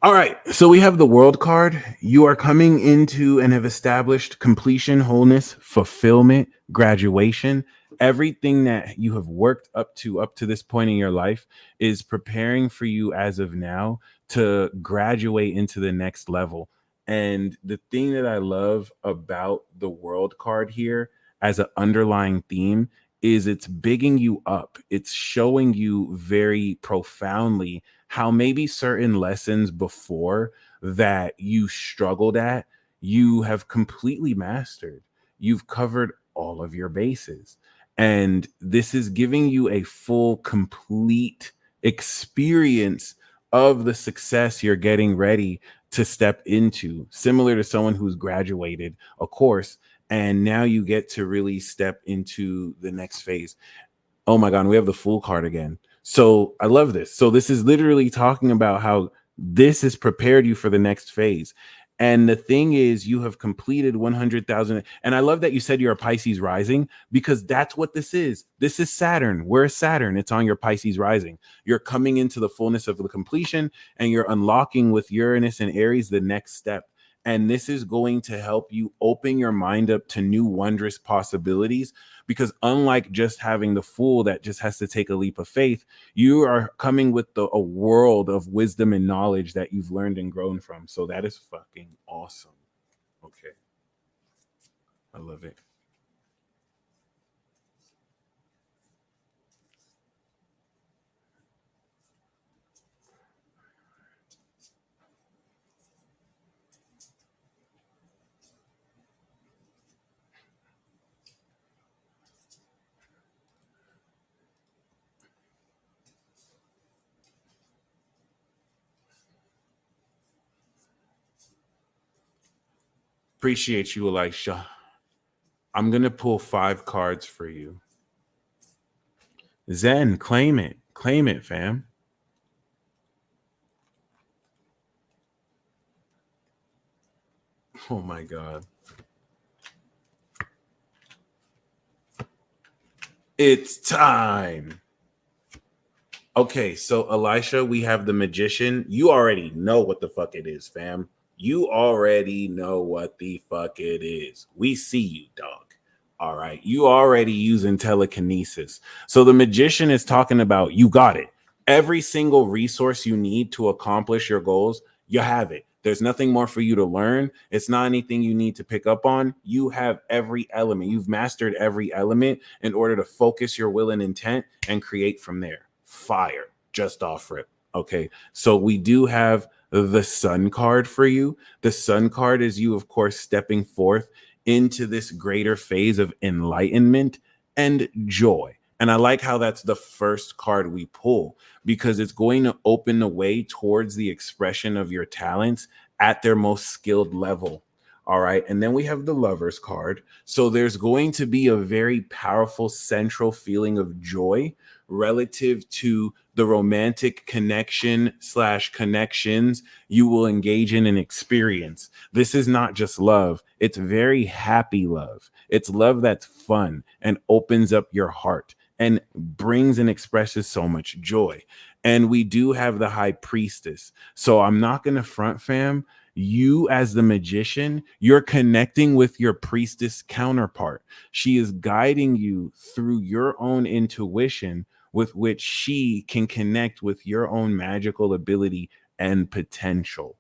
All right, so we have the World card. You are coming into and have established completion, wholeness, fulfillment, graduation. Everything that you have worked up to this point in your life is preparing for you as of now to graduate into the next level. And the thing that I love about the World card here as an underlying theme is it's bigging you up. It's showing you very profoundly how maybe certain lessons before that you struggled at, you have completely mastered. You've covered all of your bases. And this is giving you a full, complete experience of the success you're getting ready to step into, similar to someone who's graduated a course. And now you get to really step into the next phase. Oh my God, we have the Fool card again. So I love this. So this is literally talking about how this has prepared you for the next phase. And the thing is, you have completed 100,000. And I love that you said you're a Pisces rising, because that's what this is. This is Saturn. Where's Saturn? It's on your Pisces rising. You're coming into the fullness of the completion, and you're unlocking with Uranus and Aries the next step. And this is going to help you open your mind up to new wondrous possibilities, because unlike just having the fool that just has to take a leap of faith, you are coming with a world of wisdom and knowledge that you've learned and grown from. So that is fucking awesome. Okay. I love it. Appreciate you, Elisha. I'm going to pull 5 cards for you. Zen, claim it. Claim it, fam. Oh my God. It's time. Okay, so Elisha, we have the magician. You already know what the fuck it is, fam. You already know what the fuck it is. We see you, dog. All right. You already using telekinesis. So the magician is talking about you got it. Every single resource you need to accomplish your goals, you have it. There's nothing more for you to learn. It's not anything you need to pick up on. You have every element. You've mastered every element in order to focus your will and intent and create from there. Fire, just off rip. Okay. So we do have the sun card for you. The sun card is you, of course, stepping forth into this greater phase of enlightenment and joy. And I like how that's the first card we pull, because it's going to open the way towards the expression of your talents at their most skilled level. All right. And then we have the Lovers card. So there's going to be a very powerful central feeling of joy relative to the romantic connection / connections you will engage in and experience. This is not just love. It's very happy love. It's love that's fun and opens up your heart and brings and expresses so much joy. And we do have the High Priestess. So I'm not going to front, fam. You, as the magician, you're connecting with your priestess counterpart. She is guiding you through your own intuition, with which she can connect with your own magical ability and potential.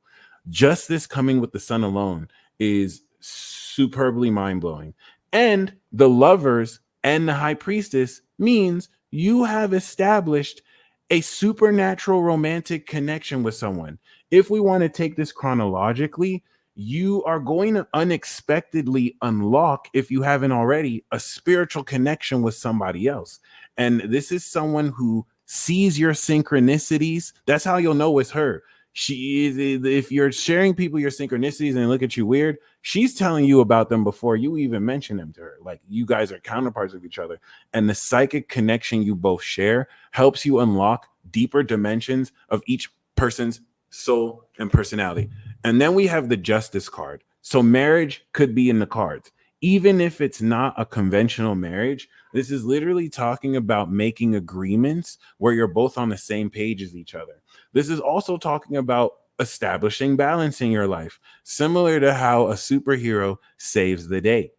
Just this coming with the sun alone is superbly mind-blowing. And the Lovers and the High Priestess means you have established a supernatural romantic connection with someone. If we want to take this chronologically, you are going to unexpectedly unlock, if you haven't already, a spiritual connection with somebody else. And this is someone who sees your synchronicities. That's how you'll know it's her. She is, if you're sharing people your synchronicities and they look at you weird, she's telling you about them before you even mention them to her. Like, you guys are counterparts of each other. And the psychic connection you both share helps you unlock deeper dimensions of each person's soul and personality. And then we have the Justice card. So marriage could be in the cards. Even if it's not a conventional marriage, this is literally talking about making agreements where you're both on the same page as each other. This is also talking about establishing balance in your life, similar to how a superhero saves the day.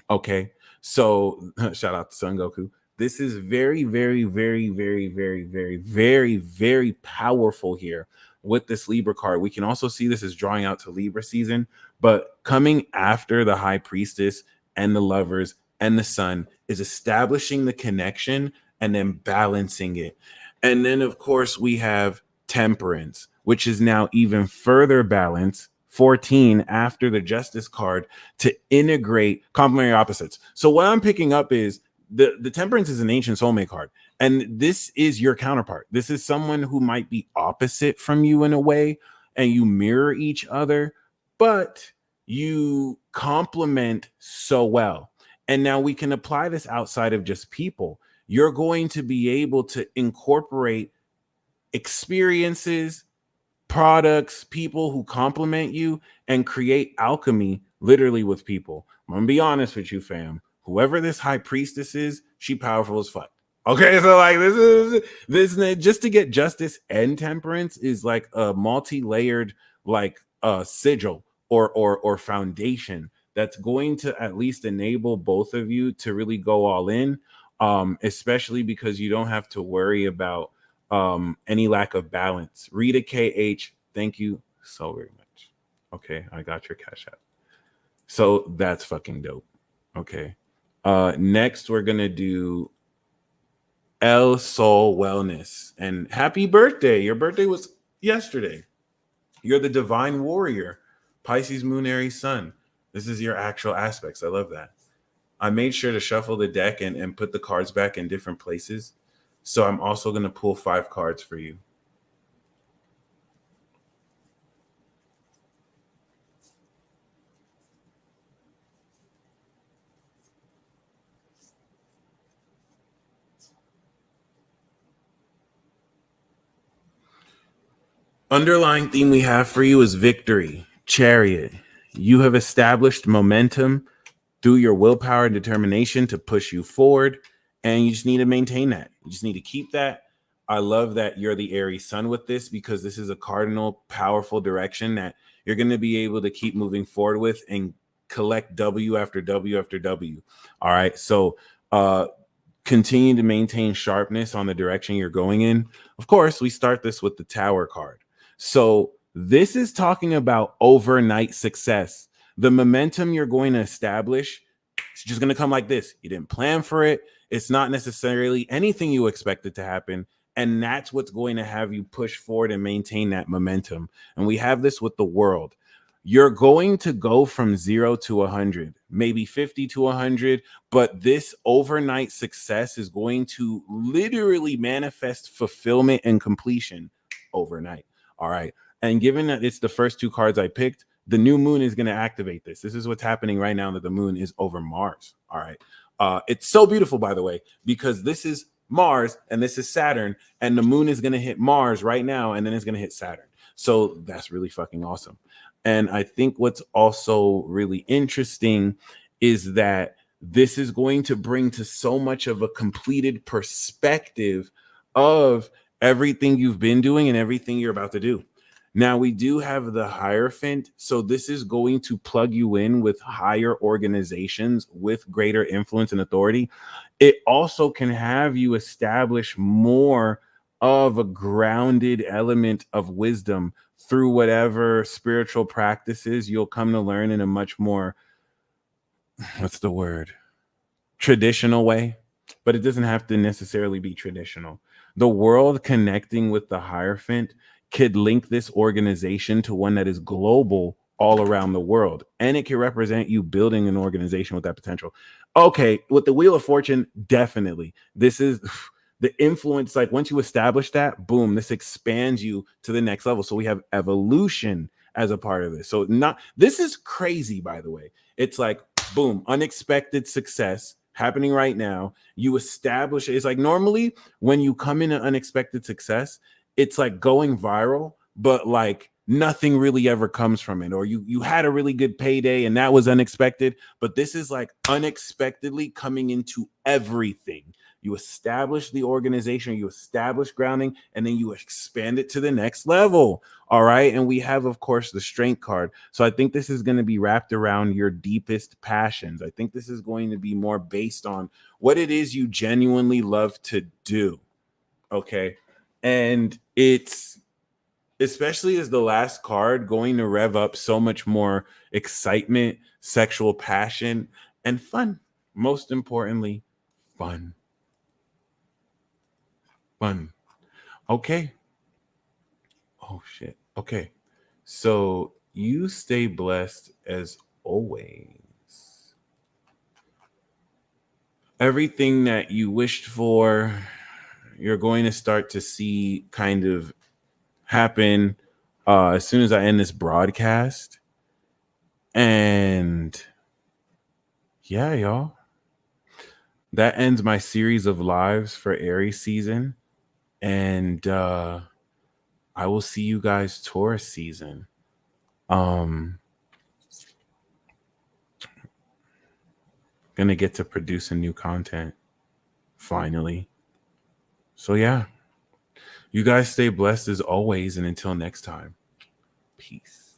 Okay. So shout out to Son Goku. This is very, very, very, very, very, very, very, very powerful here with this Libra card. We can also see this as drawing out to Libra season, but coming after the High Priestess and the Lovers and the Sun is establishing the connection and then balancing it. And then, of course, we have Temperance, which is now even further balanced, 14 after the Justice card, to integrate complementary opposites. So what I'm picking up is the Temperance is an ancient soulmate card, and this is your counterpart. This is someone who might be opposite from you in a way, and you mirror each other, but you complement so well. And now we can apply this outside of just people. You're going to be able to incorporate experiences, products, people who compliment you, and create alchemy literally with people. I'm gonna be honest with you, fam. Whoever this high priestess is, she powerful as fuck. Okay, so like this just to get justice and temperance is like a multi-layered like sigil or foundation that's going to at least enable both of you to really go all in, especially because you don't have to worry about any lack of balance. Rita KH, thank you so very much. Okay, I got your cash app. So that's fucking dope. Okay. Next we're gonna do El Sol Wellness. And happy birthday. Your birthday was yesterday. You're the divine warrior, Pisces, Moon, Aries, Sun. This is your actual aspects. I love that. I made sure to shuffle the deck and put the cards back in different places. So I'm also going to pull 5 cards for you. Underlying theme we have for you is victory, Chariot. You have established momentum through your willpower and determination to push you forward, and you just need to maintain that. You just need to keep that. I love that you're the Aries Sun with this, because this is a cardinal, powerful direction that you're going to be able to keep moving forward with and collect W after W after W. All right. So, continue to maintain sharpness on the direction you're going in. Of course, we start this with the Tower card. So this is talking about overnight success. The momentum you're going to establish, it's just going to come like this. You didn't plan for it. It's not necessarily anything you expected to happen. And that's what's going to have you push forward and maintain that momentum. And we have this with the world. You're going to go from 0 to 100, maybe 50 to 100, but this overnight success is going to literally manifest fulfillment and completion overnight. All right. And given that it's the first 2 cards I picked, the new moon is going to activate this. This is what's happening right now, that the moon is over Mars. All right. It's so beautiful, by the way, because this is Mars and this is Saturn, and the moon is going to hit Mars right now, and then it's going to hit Saturn. So that's really fucking awesome. And I think what's also really interesting is that this is going to bring to so much of a completed perspective of everything you've been doing and everything you're about to do. Now, we do have the Hierophant, so this is going to plug you in with higher organizations with greater influence and authority. It also can have you establish more of a grounded element of wisdom through whatever spiritual practices you'll come to learn in a much more, what's the word, traditional way. But it doesn't have to necessarily be traditional. The world connecting with the Hierophant could link this organization to one that is global all around the world. And it can represent you building an organization with that potential. Okay, with the Wheel of Fortune, definitely. This is the influence. Like once you establish that, boom, this expands you to the next level. So we have evolution as a part of this. So this is crazy, by the way. It's like, boom, unexpected success happening right now. You establish it. It's like normally when you come into unexpected success, it's like going viral, but like nothing really ever comes from it. Or you had a really good payday and that was unexpected, but this is like unexpectedly coming into everything. You establish the organization, you establish grounding, and then you expand it to the next level. All right. And we have, of course, the Strength card. So I think this is going to be wrapped around your deepest passions. I think this is going to be more based on what it is you genuinely love to do. Okay. And it's, especially as the last card, going to rev up so much more excitement, sexual passion, and fun. Most importantly, fun. Fun. Okay. Oh, shit. Okay. So you stay blessed as always. Everything that you wished for, you're going to start to see kind of happen as soon as I end this broadcast. And yeah, y'all, that ends my series of lives for Aries season. And I will see you guys Taurus season. Gonna get to producing new content finally. So yeah, you guys stay blessed as always, and until next time, peace.